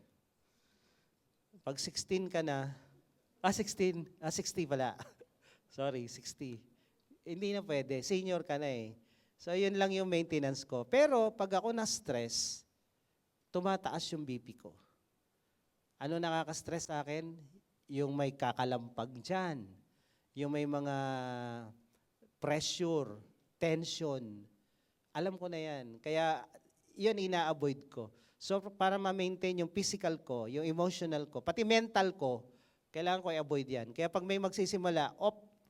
Pag 16 ka na, 16 pala. Sorry, 60. Hindi na pwede. Senior ka na eh. So, yun lang yung maintenance ko. Pero, pag ako na-stress, tumataas yung BP ko. Ano nakaka-stress sa akin? Yung may kakalampag dyan. Yung may mga pressure, tension. Alam ko na yan. Kaya, yun ina-avoid ko. So, para ma-maintain yung physical ko, yung emotional ko, pati mental ko, kailangan ko i-avoid yan. Kaya pag may magsisimula,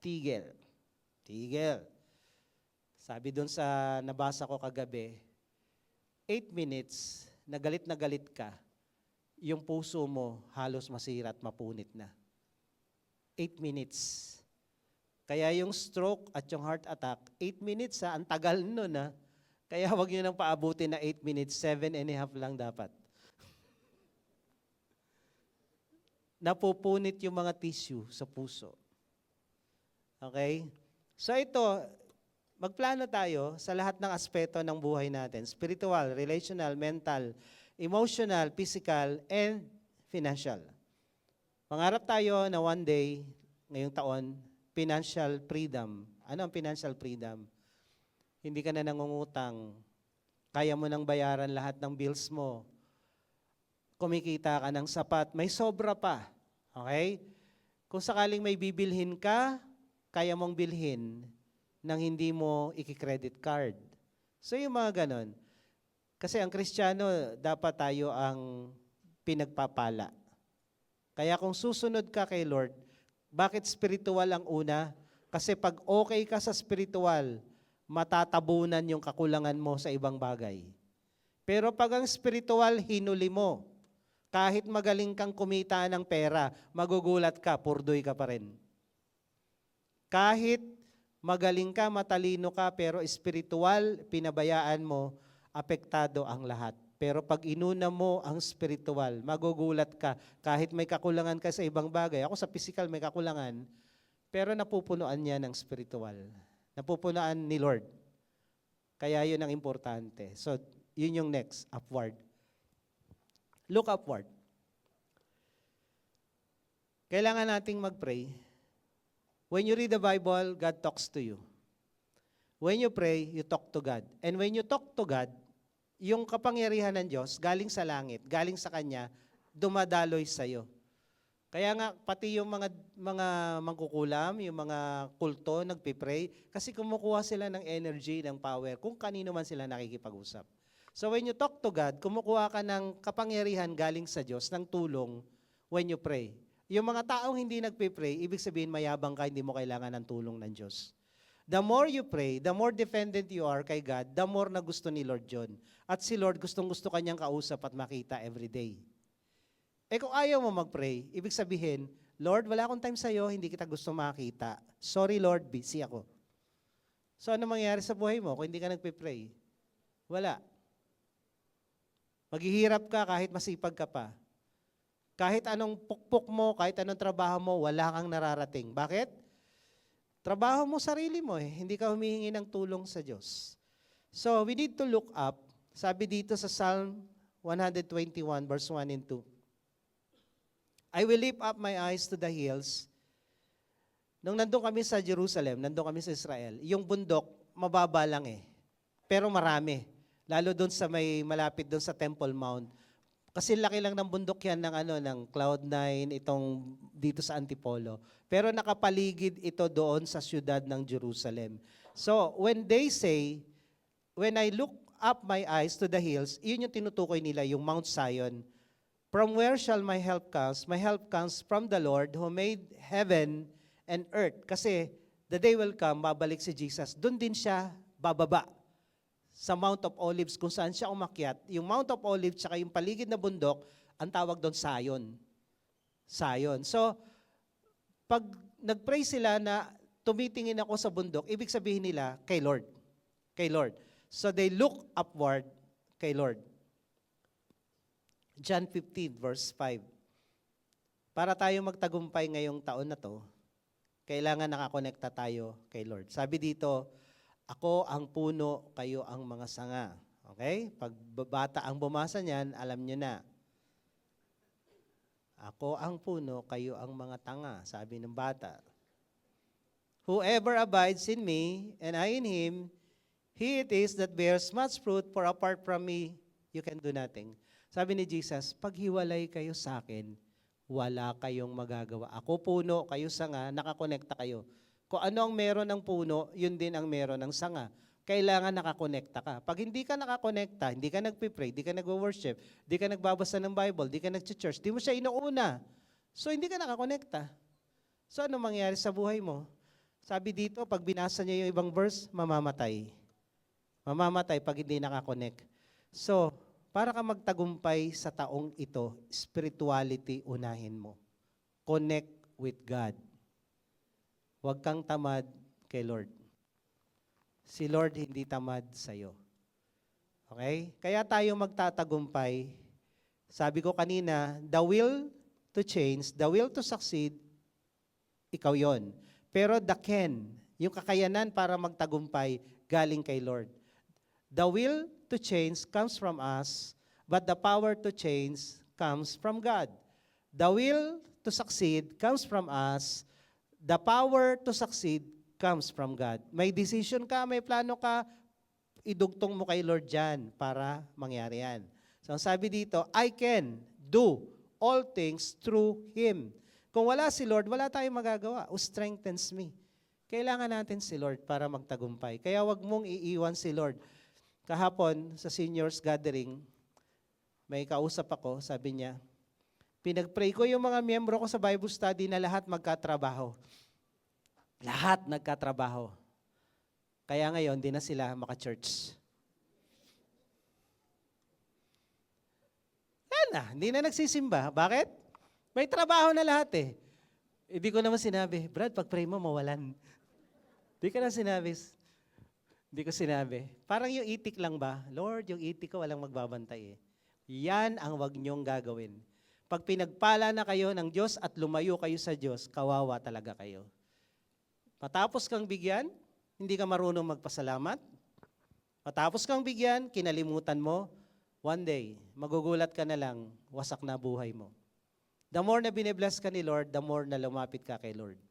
tigil. Tigil. Sabi doon sa nabasa ko kagabi, 8 minutes, na galit ka, yung puso mo halos masira at mapunit na. 8 minutes. Kaya yung stroke at yung heart attack, 8 minutes ang tagal nun ha. Kaya wag nyo nang paabutin na 8 minutes, 7.5 lang dapat. Napupunit yung mga tissue sa puso. Okay? So ito, magplano tayo sa lahat ng aspeto ng buhay natin. Spiritual, relational, mental, emotional, physical, and financial. Mangarap tayo na one day, ngayong taon, financial freedom. Ano ang financial freedom? Hindi ka na nangungutang. Kaya mo nang bayaran lahat ng bills mo. Kumikita ka ng sapat. May sobra pa. Okay? Kung sakaling may bibilhin ka, kaya mong bilhin nang hindi mo iki-credit card. So yung mga ganon. Kasi ang Kristiyano, dapat tayo ang pinagpapala. Kaya kung susunod ka kay Lord, bakit spiritual ang una? Kasi pag okay ka sa spiritual, matatabunan yung kakulangan mo sa ibang bagay. Pero pag ang spiritual, hinuli mo. Kahit magaling kang kumita ng pera, magugulat ka, purdoy ka pa rin. Kahit magaling ka, matalino ka, pero spiritual, pinabayaan mo, apektado ang lahat. Pero pag inuna mo ang spiritual, magugulat ka. Kahit may kakulangan ka sa ibang bagay. Ako sa physical may kakulangan, pero napupunuan niya ng spiritual. Napupunuan ni Lord. Kaya yun ang importante. So, yun yung next, upward. Look upward. Kailangan nating mag-pray. When you read the Bible, God talks to you. When you pray, you talk to God. And when you talk to God, yung kapangyarihan ng Diyos, galing sa langit, galing sa Kanya, dumadaloy sa'yo. Kaya nga, pati yung mga mangkukulam, yung mga kulto, nagpipray, kasi kumukuha sila ng energy, ng power, kung kanino man sila nakikipag-usap. So when you talk to God, kumukuha ka ng kapangyarihan galing sa Diyos, ng tulong, when you pray. Yung mga taong hindi nagpipray, ibig sabihin mayabang ka, hindi mo kailangan ng tulong ng Diyos. The more you pray, the more dependent you are kay God, the more na gusto ni Lord John. At si Lord, gustong-gusto kanyang kausap at makita every day. Kung ayaw mo mag-pray, ibig sabihin, Lord, wala akong time sa'yo, hindi kita gusto makita. Sorry Lord, busy ako. So ano mangyayari sa buhay mo kung hindi ka nagpe-pray? Wala. Maghihirap ka kahit masipag ka pa. Kahit anong pukpok mo, kahit anong trabaho mo, wala kang nararating. Bakit? Trabaho mo sarili mo eh. Hindi ka humihingi ng tulong sa Diyos. So we need to look up. Sabi dito sa Psalm 121 verse 1 and 2. I will lift up my eyes to the hills. Nung nandun kami sa Jerusalem, nandun kami sa Israel, yung bundok, mababa lang eh. Pero marami. Lalo doon sa may malapit doon sa Temple Mount. Kasi laki lang ng bundok yan ng Cloud9, itong dito sa Antipolo. Pero nakapaligid ito doon sa siyudad ng Jerusalem. So, when they say, when I look up my eyes to the hills, yun yung tinutukoy nila, yung Mount Zion. From where shall my help comes? My help comes from the Lord who made heaven and earth. Kasi the day will come, babalik si Jesus. Doon din siya bababa sa Mount of Olives kung saan siya umakyat. Yung Mount of Olives tsaka yung paligid na bundok, ang tawag doon Zion. Zion. So, pag nag-pray sila na tumitingin ako sa bundok, ibig sabihin nila kay Lord. Kay Lord. So they look upward kay Lord. John 15 verse 5. Para tayo magtagumpay ngayong taon na to, kailangan nakakonekta tayo kay Lord. Sabi dito, ako ang puno, kayo ang mga sanga. Okay? Pag bata ang bumasa niyan, alam nyo na. Ako ang puno, kayo ang mga tanga, sabi ng bata. Whoever abides in me, and I in him, he it is that bears much fruit, for apart from me, you can do nothing. Sabi ni Jesus, pag hiwalay kayo sa akin, wala kayong magagawa. Ako puno, kayo sanga, nakakonekta kayo. Kung ano ang meron ng puno, yun din ang meron ng sanga. Kailangan nakakonekta ka. Pag hindi ka nakakonekta, hindi ka nagpipray, hindi ka nag-worship, hindi ka nagbabasa ng Bible, hindi ka nag-church, di mo siya inuuna. So hindi ka nakakonekta. So ano mangyayari sa buhay mo? Sabi dito, pag binasa niya yung ibang verse, mamamatay. Mamamatay pag hindi nakakonect. So, para ka magtagumpay sa taong ito, spirituality unahin mo. Connect with God. Huwag kang tamad kay Lord. Si Lord hindi tamad sa'yo. Okay? Kaya tayo magtatagumpay. Sabi ko kanina, the will to change, the will to succeed, ikaw yon. Pero the can, yung kakayanan para magtagumpay, galing kay Lord. The will to change comes from us, but the power to change comes from God. The will to succeed comes from us, the power to succeed comes from God. May decision ka, may plano ka, idugtong mo kay Lord dyan para mangyari yan. So ang sabi dito, I can do all things through Him. Kung wala si Lord, wala tayong magagawa. Who strengthens me? Kailangan natin si Lord para magtagumpay. Kaya wag mong iiwan si Lord. Kahapon, sa seniors gathering, may kausap ako, sabi niya, pinag-pray ko yung mga miyembro ko sa Bible study na lahat magkatrabaho. Lahat nagkatrabaho. Kaya ngayon, di na sila maka-church. Hindi na nagsisimba. Bakit? May trabaho na lahat eh. Hindi ko naman sinabi, Brad, pag-pray mo, mawalan. Hindi ka na sinabi. Hindi ko sinabi. Parang yung itik lang ba? Lord, yung itik ko walang magbabantay eh. Yan ang wag niyong gagawin. Pag pinagpala na kayo ng Diyos at lumayo kayo sa Diyos, kawawa talaga kayo. Matapos kang bigyan, hindi ka marunong magpasalamat. Matapos kang bigyan, kinalimutan mo, one day, magugulat ka na lang, wasak na buhay mo. The more na binibless ka ni Lord, the more na lumapit ka kay Lord.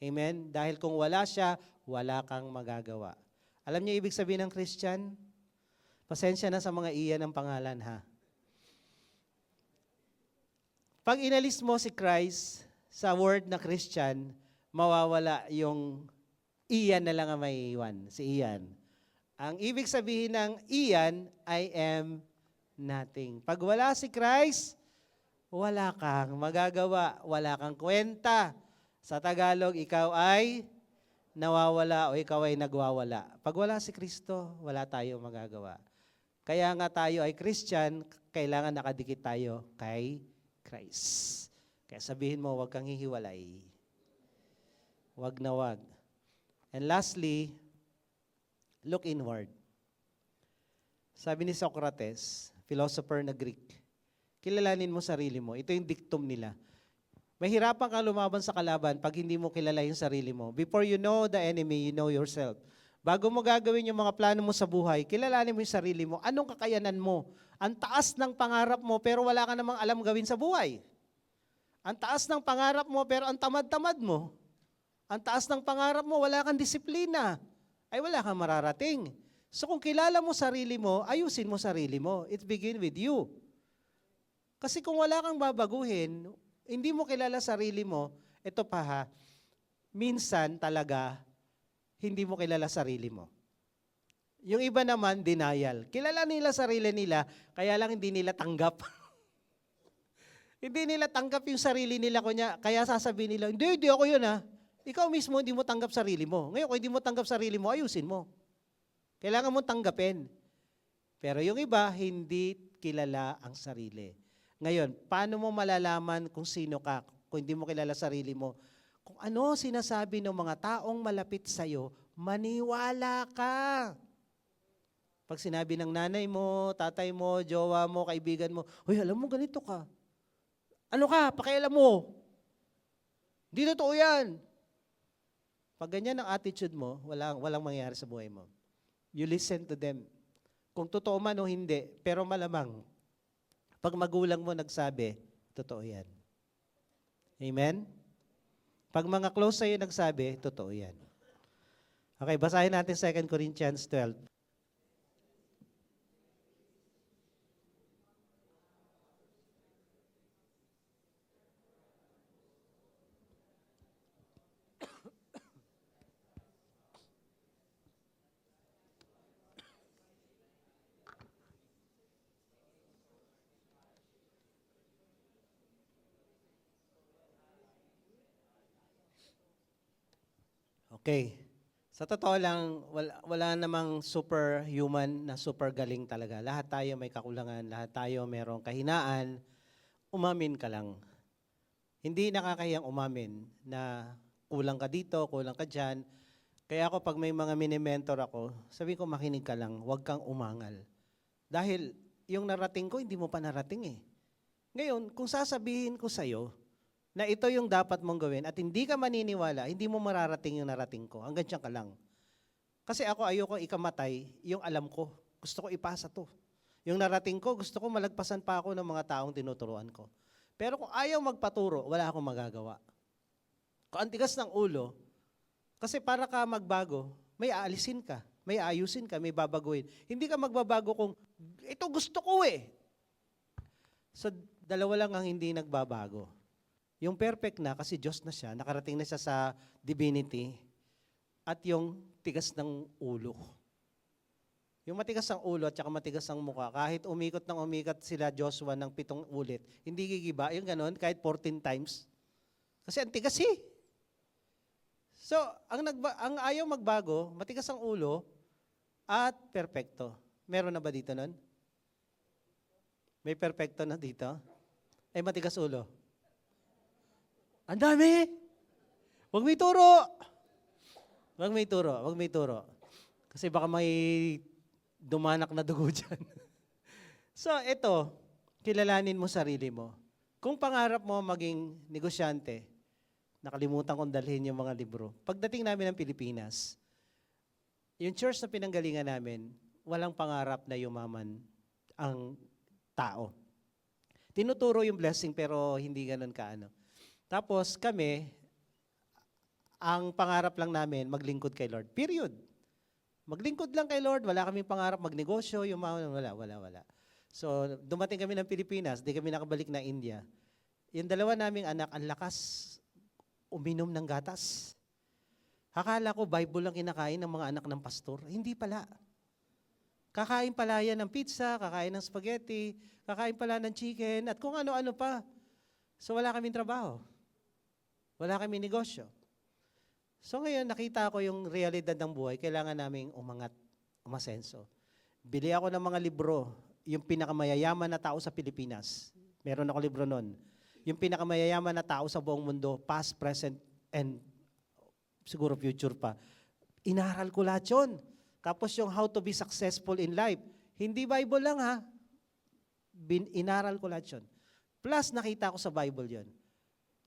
Amen? Dahil kung wala siya, wala kang magagawa. Alam niyo ibig sabihin ng Christian? Pasensya na sa mga iyan ng pangalan, ha? Pag inalis mo si Christ sa word na Christian, mawawala yung iyan na lang ang maiiwan, si iyan. Ang ibig sabihin ng iyan, I am nothing. Pag wala si Christ, wala kang magagawa, wala kang kwenta. Sa Tagalog, ikaw ay nawawala o ikaw ay nagwawala. Pag wala si Kristo, wala tayong magagawa. Kaya nga tayo ay Christian, kailangan nakadikit tayo kay Christ. Kaya sabihin mo, huwag kang hihiwalay. Huwag na huwag. And lastly, look inward. Sabi ni Socrates, philosopher na Greek, kilalanin mo sarili mo. Ito yung dictum nila. Mahirapan kang lumaban sa kalaban pag hindi mo kilala yung sarili mo. Before you know the enemy, you know yourself. Bago mo gagawin yung mga plano mo sa buhay, kilalanin mo yung sarili mo. Anong kakayanan mo? Ang taas ng pangarap mo pero wala ka namang alam gawin sa buhay. Ang taas ng pangarap mo pero ang tamad-tamad mo. Ang taas ng pangarap mo, wala kang disiplina. Ay wala kang mararating. So kung kilala mo sarili mo, ayusin mo sarili mo. It begin with you. Kasi kung wala kang babaguhin, hindi mo kilala sarili mo, ito pa ha, minsan talaga, hindi mo kilala sarili mo. Yung iba naman, denial. Kilala nila sarili nila, kaya lang hindi nila tanggap. Hindi nila tanggap yung sarili nila, kaya sasabihin nila, hindi ako yun ha. Ikaw mismo hindi mo tanggap sarili mo. Ngayon, kung hindi mo tanggap sarili mo, ayusin mo. Kailangan mo tanggapin. Pero yung iba, hindi kilala ang sarili. Ngayon, paano mo malalaman kung sino ka, kung hindi mo kilala sarili mo? Kung ano sinasabi ng mga taong malapit sa'yo, maniwala ka. Pag sinabi ng nanay mo, tatay mo, jowa mo, kaibigan mo, hoy, alam mo, ganito ka. Ano ka? Pakialam mo. Hindi totoo yan. Pag ganyan ang attitude mo, walang mangyayari sa buhay mo. You listen to them. Kung totoo man o hindi, pero malamang, pag magulang mo nagsabi, totoo yan. Amen? Pag mga close sa'yo nagsabi, totoo yan. Okay, basahin natin 2 Corinthians 12. Okay. Sa totoo lang, wala namang superhuman na super galing talaga. Lahat tayo may kakulangan, lahat tayo merong kahinaan. Umamin ka lang. Hindi nakakahiyang umamin na kulang ka dito, kulang ka dyan. Kaya ako pag may mga mini-mentor ako, sabi ko makinig ka lang, huwag kang umangal. Dahil yung narating ko, hindi mo pa narating eh. Ngayon, kung sasabihin ko sa'yo, na ito yung dapat mong gawin at hindi ka maniniwala, hindi mo mararating yung narating ko. Hanggang dyan ka lang. Kasi ako ayoko ikamatay yung alam ko. Gusto ko ipasa to. Yung narating ko, gusto ko malagpasan pa ako ng mga taong tinuturuan ko. Pero kung ayaw magpaturo, wala akong magagawa. Kung ang tigas ng ulo, kasi para ka magbago, may aalisin ka, may ayusin ka, may babaguhin. Hindi ka magbabago kung, ito gusto ko eh. So, dalawa lang ang hindi nagbabago. Yung perfect na, kasi Diyos na siya, nakarating na siya sa divinity, at yung tigas ng ulo. Yung matigas ang ulo at saka matigas ang mukha, kahit umikot ng umikat sila Joshua ng 7 ulit, hindi gigiba, yung ganon, kahit 14 times. Kasi ang tigas eh. So, ang ayaw magbago, matigas ang ulo, at perfecto. Meron na ba dito nun? May perfecto na dito? Ay, matigas ulo. Ang dami! Huwag may turo! Huwag may turo, huwag may turo. Kasi baka may dumanak na dugo dyan. So, ito, kilalanin mo sarili mo. Kung pangarap mo maging negosyante, nakalimutan kong dalhin yung mga libro. Pagdating namin ng Pilipinas, yung church na pinanggalingan namin, walang pangarap na yumaman ang tao. Tinuturo yung blessing pero hindi ganun kaano. Tapos kami, ang pangarap lang namin, maglingkod kay Lord. Period. Maglingkod lang kay Lord, wala kaming pangarap magnegosyo, yung wala. So, dumating kami ng Pilipinas, di kami nakabalik na India. Yung dalawa naming anak, ang lakas uminom ng gatas. Akala ko, Bible lang kinakain ng mga anak ng pastor. Hindi pala. Kakain pala yan ng pizza, kakain ng spaghetti, kakain pala ng chicken, at kung ano-ano pa. So, wala kaming trabaho. Wala kaming negosyo. So ngayon, nakita ko yung realidad ng buhay, kailangan naming umangat, umasenso. Bili ako ng mga libro, yung pinakamayayaman na tao sa Pilipinas. Meron ako libro nun. Yung pinakamayayaman na tao sa buong mundo, past, present, and siguro future pa. Inaral ko lahat yun. Tapos yung how to be successful in life. Hindi Bible lang ha. Inaral ko lahat yun. Plus, nakita ko sa Bible yun.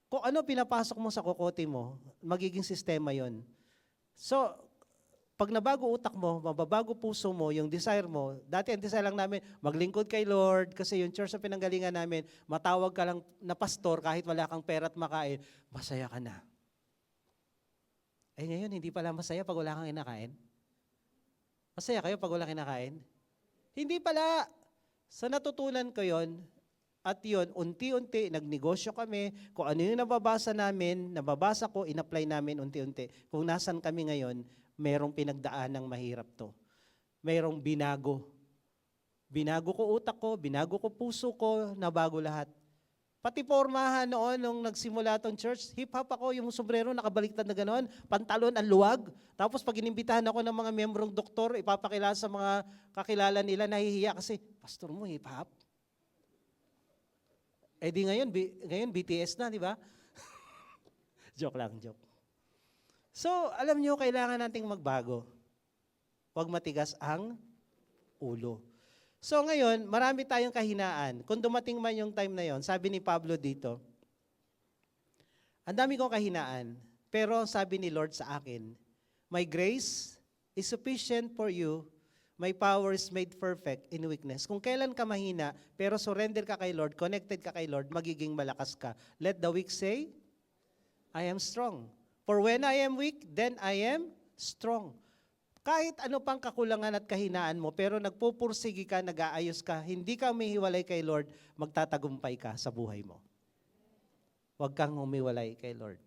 Kung ano pinapasok mo sa kokote mo, magiging sistema yon. So, pag nabago utak mo, mababago puso mo, yung desire mo, dati ang desire lang namin, maglingkod kay Lord, kasi yung church na pinanggalingan namin, matawag ka lang na pastor kahit wala kang pera at makain, masaya ka na. Eh ngayon, hindi pala masaya pag wala kang kinakain? Masaya kayo pag wala kinakain? Hindi pala. Sa natutunan ko yon. At yun, unti-unti, nagnegosyo kami. Kung ano yung nababasa ko, in-apply namin unti-unti. Kung nasan kami ngayon, merong pinagdaan ng mahirap to. Merong binago. Binago ko utak ko, binago ko puso ko, nabago lahat. Pati pormahan noon, nung nagsimula tong church, hip-hop ako, yung sombrero nakabaliktad na gano'n, pantalon ang luwag. Tapos pag inimbitahan ako ng mga membrong doktor, ipapakilala sa mga kakilala nila, nahihiya kasi, pastor mo hip-hop? Eh di ngayon BTS na, di ba? Joke lang, joke. So, alam nyo, kailangan nating magbago. Huwag matigas ang ulo. So ngayon, marami tayong kahinaan. Kung dumating man yung time na yon, sabi ni Pablo dito, ang dami kong kahinaan, pero sabi ni Lord sa akin, my grace is sufficient for you, My power is made perfect in weakness. Kung kailan ka mahina, pero surrender ka kay Lord, connected ka kay Lord, magiging malakas ka. Let the weak say, I am strong. For when I am weak, then I am strong. Kahit ano pang kakulangan at kahinaan mo, pero nagpupursigi ka, nag-aayos ka, hindi ka umihiwalay kay Lord, magtatagumpay ka sa buhay mo. Huwag kang umiwalay kay Lord.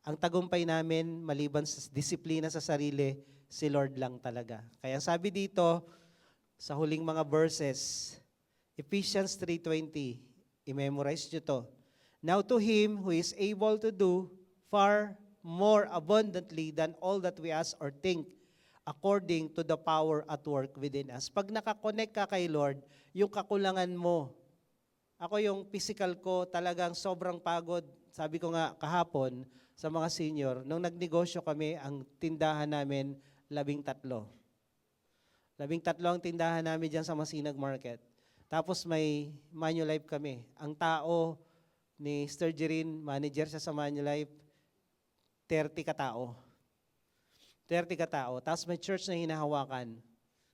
Ang tagumpay namin, maliban sa disiplina sa sarili, si Lord lang talaga. Kaya sabi dito, sa huling mga verses, Ephesians 3:20, i-memorize nyo to. Now to Him who is able to do far more abundantly than all that we ask or think, according to the power at work within us. Pag nakakonect ka kay Lord, yung kakulangan mo, ako yung physical ko talagang sobrang pagod. Sabi ko nga kahapon sa mga senior, nung nagnegosyo kami, ang tindahan namin, 13. 13 ang tindahan namin dyan sa Masinag Market. Tapos may Manulife kami. Ang tao ni Sturgeon, manager siya sa Manulife, 30 katao. 30 katao. Tapos may church na hinahawakan.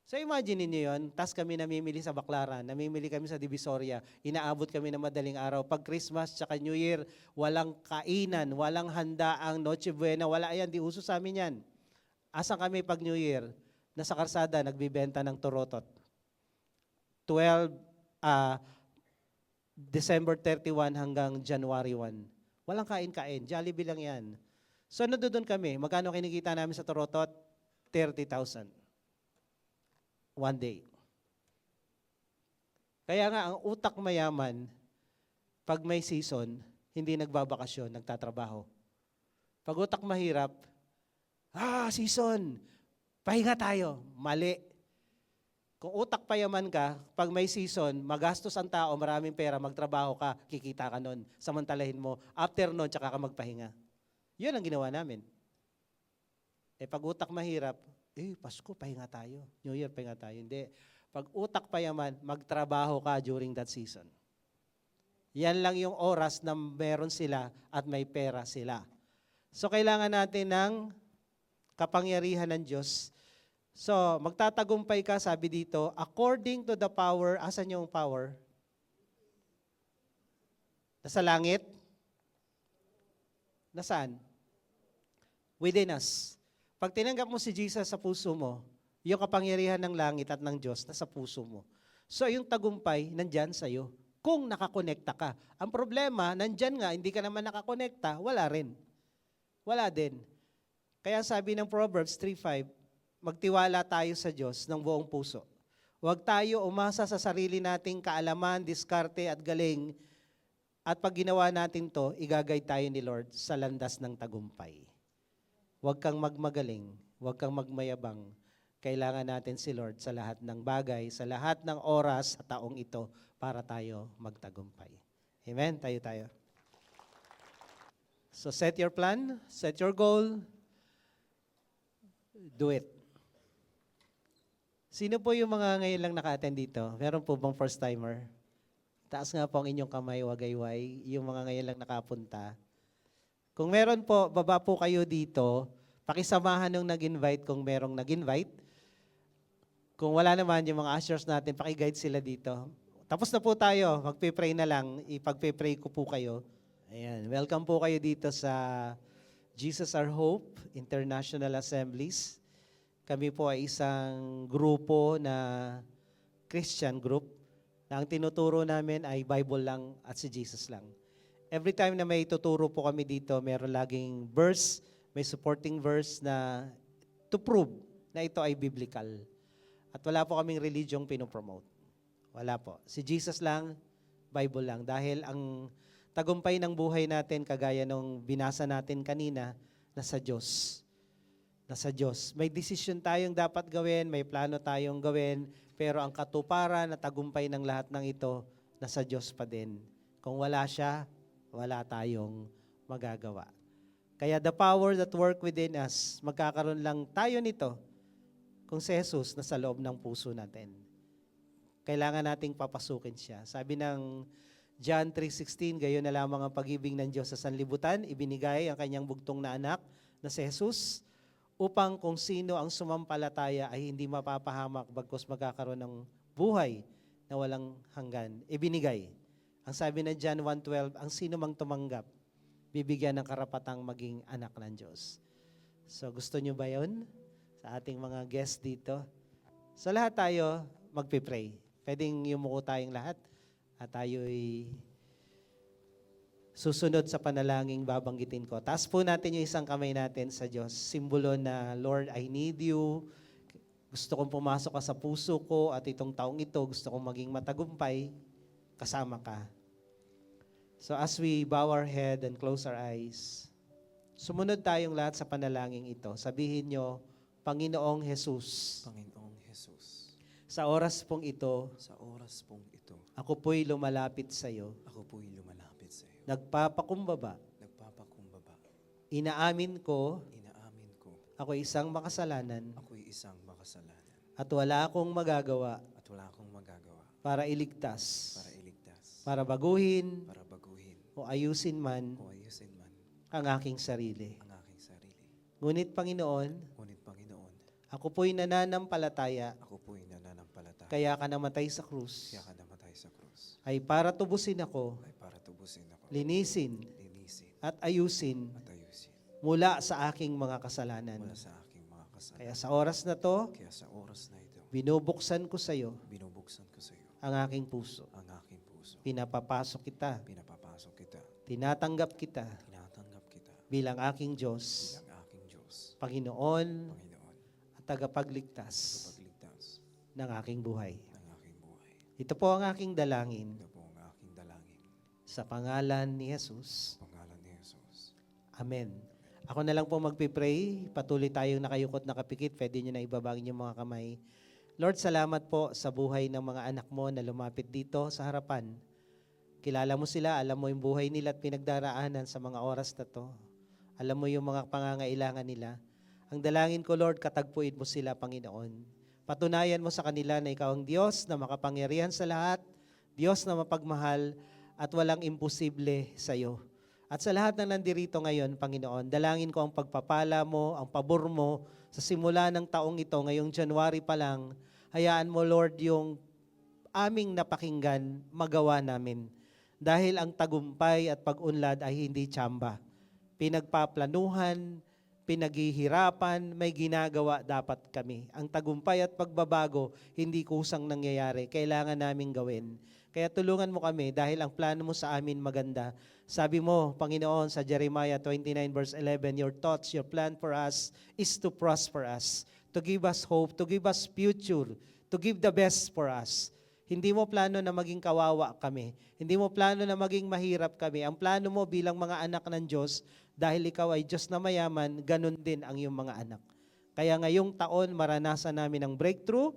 So imagine niyo yun, tapos kami namimili sa Baclaran, namimili kami sa Divisoria, inaabot kami ng madaling araw. Pag Christmas tsaka New Year, walang kainan, walang handa ang Noche Buena, wala yan, di uso sa amin yan. Asan kami pag New Year? Nasa karsada, nagbibenta ng torotot. 12, December 31 hanggang January 1. Walang kain-kain, Jollibee lang yan. So doon kami, magkano kinikita namin sa torotot? 30,000. One day. Kaya nga, ang utak mayaman, pag may season, hindi nagbabakasyon, nagtatrabaho. Pag utak mahirap, season, pahinga tayo. Mali. Kung utak payaman ka, pag may season, magastos ang tao, maraming pera, magtrabaho ka, kikita ka nun. Samantalahin mo, after nun, tsaka ka magpahinga. Yun ang ginawa namin. Pag utak mahirap, Pasko, pahinga tayo. New Year, pahinga tayo. Hindi. Pag utak payaman, magtrabaho ka during that season. Yan lang yung oras na meron sila at may pera sila. So, kailangan natin ng kapangyarihan ng Diyos. So, magtatagumpay ka, sabi dito, according to the power, asan yung power? Nasa langit? Nasaan? Within us. Pag tinanggap mo si Jesus sa puso mo, yung kapangyarihan ng langit at ng Diyos nasa puso mo. So yung tagumpay, nandyan sa'yo. Kung nakakonekta ka. Ang problema, nandyan nga, hindi ka naman nakakonekta, wala rin. Wala din. Kaya sabi ng Proverbs 3:5, magtiwala tayo sa Diyos ng buong puso. Huwag tayo umasa sa sarili nating kaalaman, diskarte at galing. At pag ginawa natin to, igagay tayo ni Lord sa landas ng tagumpay. Huwag kang magmagaling, huwag kang magmayabang. Kailangan natin si Lord sa lahat ng bagay, sa lahat ng oras sa taong ito para tayo magtagumpay. Amen? Tayo. So set your plan, set your goal, do it. Sino po yung mga ngayon lang naka-attend dito? Meron po bang first-timer? Taas nga po ang inyong kamay, wagayway, yung mga ngayon lang nakapunta. Kung meron po, baba po kayo dito, pakisamahan nung nag-invite kung merong nag-invite. Kung wala naman, yung mga ushers natin, pakiguide sila dito. Tapos na po tayo, magpe-pray na lang, ipagpe-pray ko po kayo. Ayan, welcome po kayo dito sa Jesus Our Hope International Assemblies. Kami po ay isang grupo na Christian group na ang tinuturo namin ay Bible lang at si Jesus lang. Every time na may tuturo po kami dito, meron laging verse, may supporting verse na to prove na ito ay biblical. At wala po kaming religiong pinopromote. Wala po. Si Jesus lang, Bible lang. Dahil ang tagumpay ng buhay natin, kagaya nung binasa natin kanina, nasa Diyos. Nasa Diyos. May decision tayong dapat gawin, may plano tayong gawin, pero ang katuparan at tagumpay ng lahat ng ito, nasa Diyos pa din. Kung wala siya, wala tayong magagawa. Kaya the power that work within us, magkakaroon lang tayo nito kung si Jesus nasa loob ng puso natin. Kailangan nating papasukin siya. Sabi ng John 3:16, gayon na lamang ang pag-ibig ng Diyos sa sanlibutan, ibinigay ang kanyang bugtong na anak na si Jesus upang kung sino ang sumampalataya ay hindi mapapahamak bagkus magkakaroon ng buhay na walang hanggan. Ibinigay. Ang sabi na John 1:12, ang sino mang tumanggap, bibigyan ng karapatang maging anak ng Diyos. So gusto nyo ba yun? Sa ating mga guests dito. So lahat tayo magpipray. Pwedeng yumuko tayong lahat at tayo'y susunod sa panalangin babanggitin ko. Taas po natin yung isang kamay natin sa Diyos. Simbolo na, Lord, I need you. Gusto kong pumasok ka sa puso ko at itong taong ito, gusto kong maging matagumpay, kasama ka. So as we bow our head and close our eyes, sumunod tayong lahat sa panalangin ito. Sabihin nyo, Panginoong Jesus, Panginoong Jesus, sa oras pong ito, sa oras pong ito, ako po'y lumalapit sa iyo. ako po'y lumalapit sa iyo. Nagpapakumbaba. Nagpapakumbaba. Inaamin ko, Inaamin ko, ako isang makasalanan ako'y isang makasalanan at wala akong magagawa at wala akong magagawa para iligtas, para iligtas, para baguhin para baguhin o ayusin man o ayusin man ang aking sarili. ang aking sarili. Ngunit Panginoon, Ngunit Panginoon, ako po'y nananampalataya ako po'y nananampalataya, kaya ka namatay sa krus kaya ka namatay sa krus, ay para tubusin ako, ay para tubusin ako, linisin linisin at ayusin at ayusin mula sa aking mga kasalanan. mula sa aking mga kasalanan. Kaya sa oras na to, Kaya sa oras na ito, binubuksan ko sa iyo binubuksan ko sa iyo ang aking puso. ang aking puso. Pinapapasok kita, Pinapapasok kita, tinatanggap kita tinatanggap kita bilang aking Diyos, bilang aking Diyos, Panginoon Panginoon, at tagapagligtas pagligtas ng aking buhay. ng aking buhay. Ito po ang aking dalangin Ito po ang aking dalangin. sa pangalan ni Jesus. Sa pangalan ni Jesus. Amen. Ako na lang po magpipray. Patuloy tayong nakayukot nakapikit. Pwede nyo na ibabangin yung mga kamay. Lord, salamat po sa buhay ng mga anak mo na lumapit dito sa harapan. Kilala mo sila, alam mo yung buhay nila at pinagdaraanan sa mga oras na to. Alam mo yung mga pangangailangan nila. Ang dalangin ko, Lord, katagpuin mo sila, Panginoon. Patunayan mo sa kanila na ikaw ang Diyos na makapangyarihan sa lahat, Diyos na mapagmahal at walang imposible sa iyo. At sa lahat na nandirito ngayon, Panginoon, dalangin ko ang pagpapala mo, ang pabor mo sa simula ng taong ito, ngayong January pa lang, hayaan mo, Lord, yung aming napakinggan, magawa namin. Dahil ang tagumpay at pag-unlad ay hindi tsamba. Pinagpaplanuhan, pinaghihirapan, may ginagawa dapat kami. Ang tagumpay at pagbabago, hindi kusang nangyayari. Kailangan naming gawin. Kaya tulungan mo kami dahil ang plano mo sa amin maganda. Sabi mo, Panginoon, sa Jeremiah 29 verse 11, your thoughts, your plan for us is to prosper us, to give us hope, to give us future, to give the best for us. Hindi mo plano na maging kawawa kami. Hindi mo plano na maging mahirap kami. Ang plano mo bilang mga anak ng Diyos, dahil ikaw ay Diyos na mayaman, ganun din ang iyong mga anak. Kaya ngayong taon, maranasan namin ang breakthrough,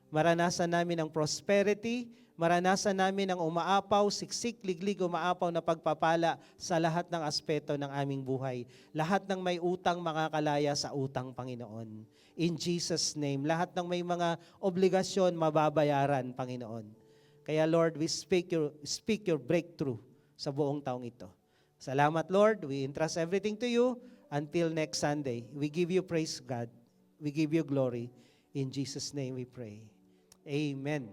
maranasan namin ang prosperity, maranasan namin ang umaapaw, siksik, liglig, umaapaw na pagpapala sa lahat ng aspeto ng aming buhay. Lahat ng may utang makakalaya sa utang, Panginoon. In Jesus' name, lahat ng may mga obligasyon mababayaran, Panginoon. Kaya Lord, we speak your breakthrough sa buong taong ito. Salamat, Lord. We entrust everything to you until next Sunday. We give you praise, God. We give you glory. In Jesus' name we pray. Amen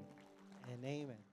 and amen.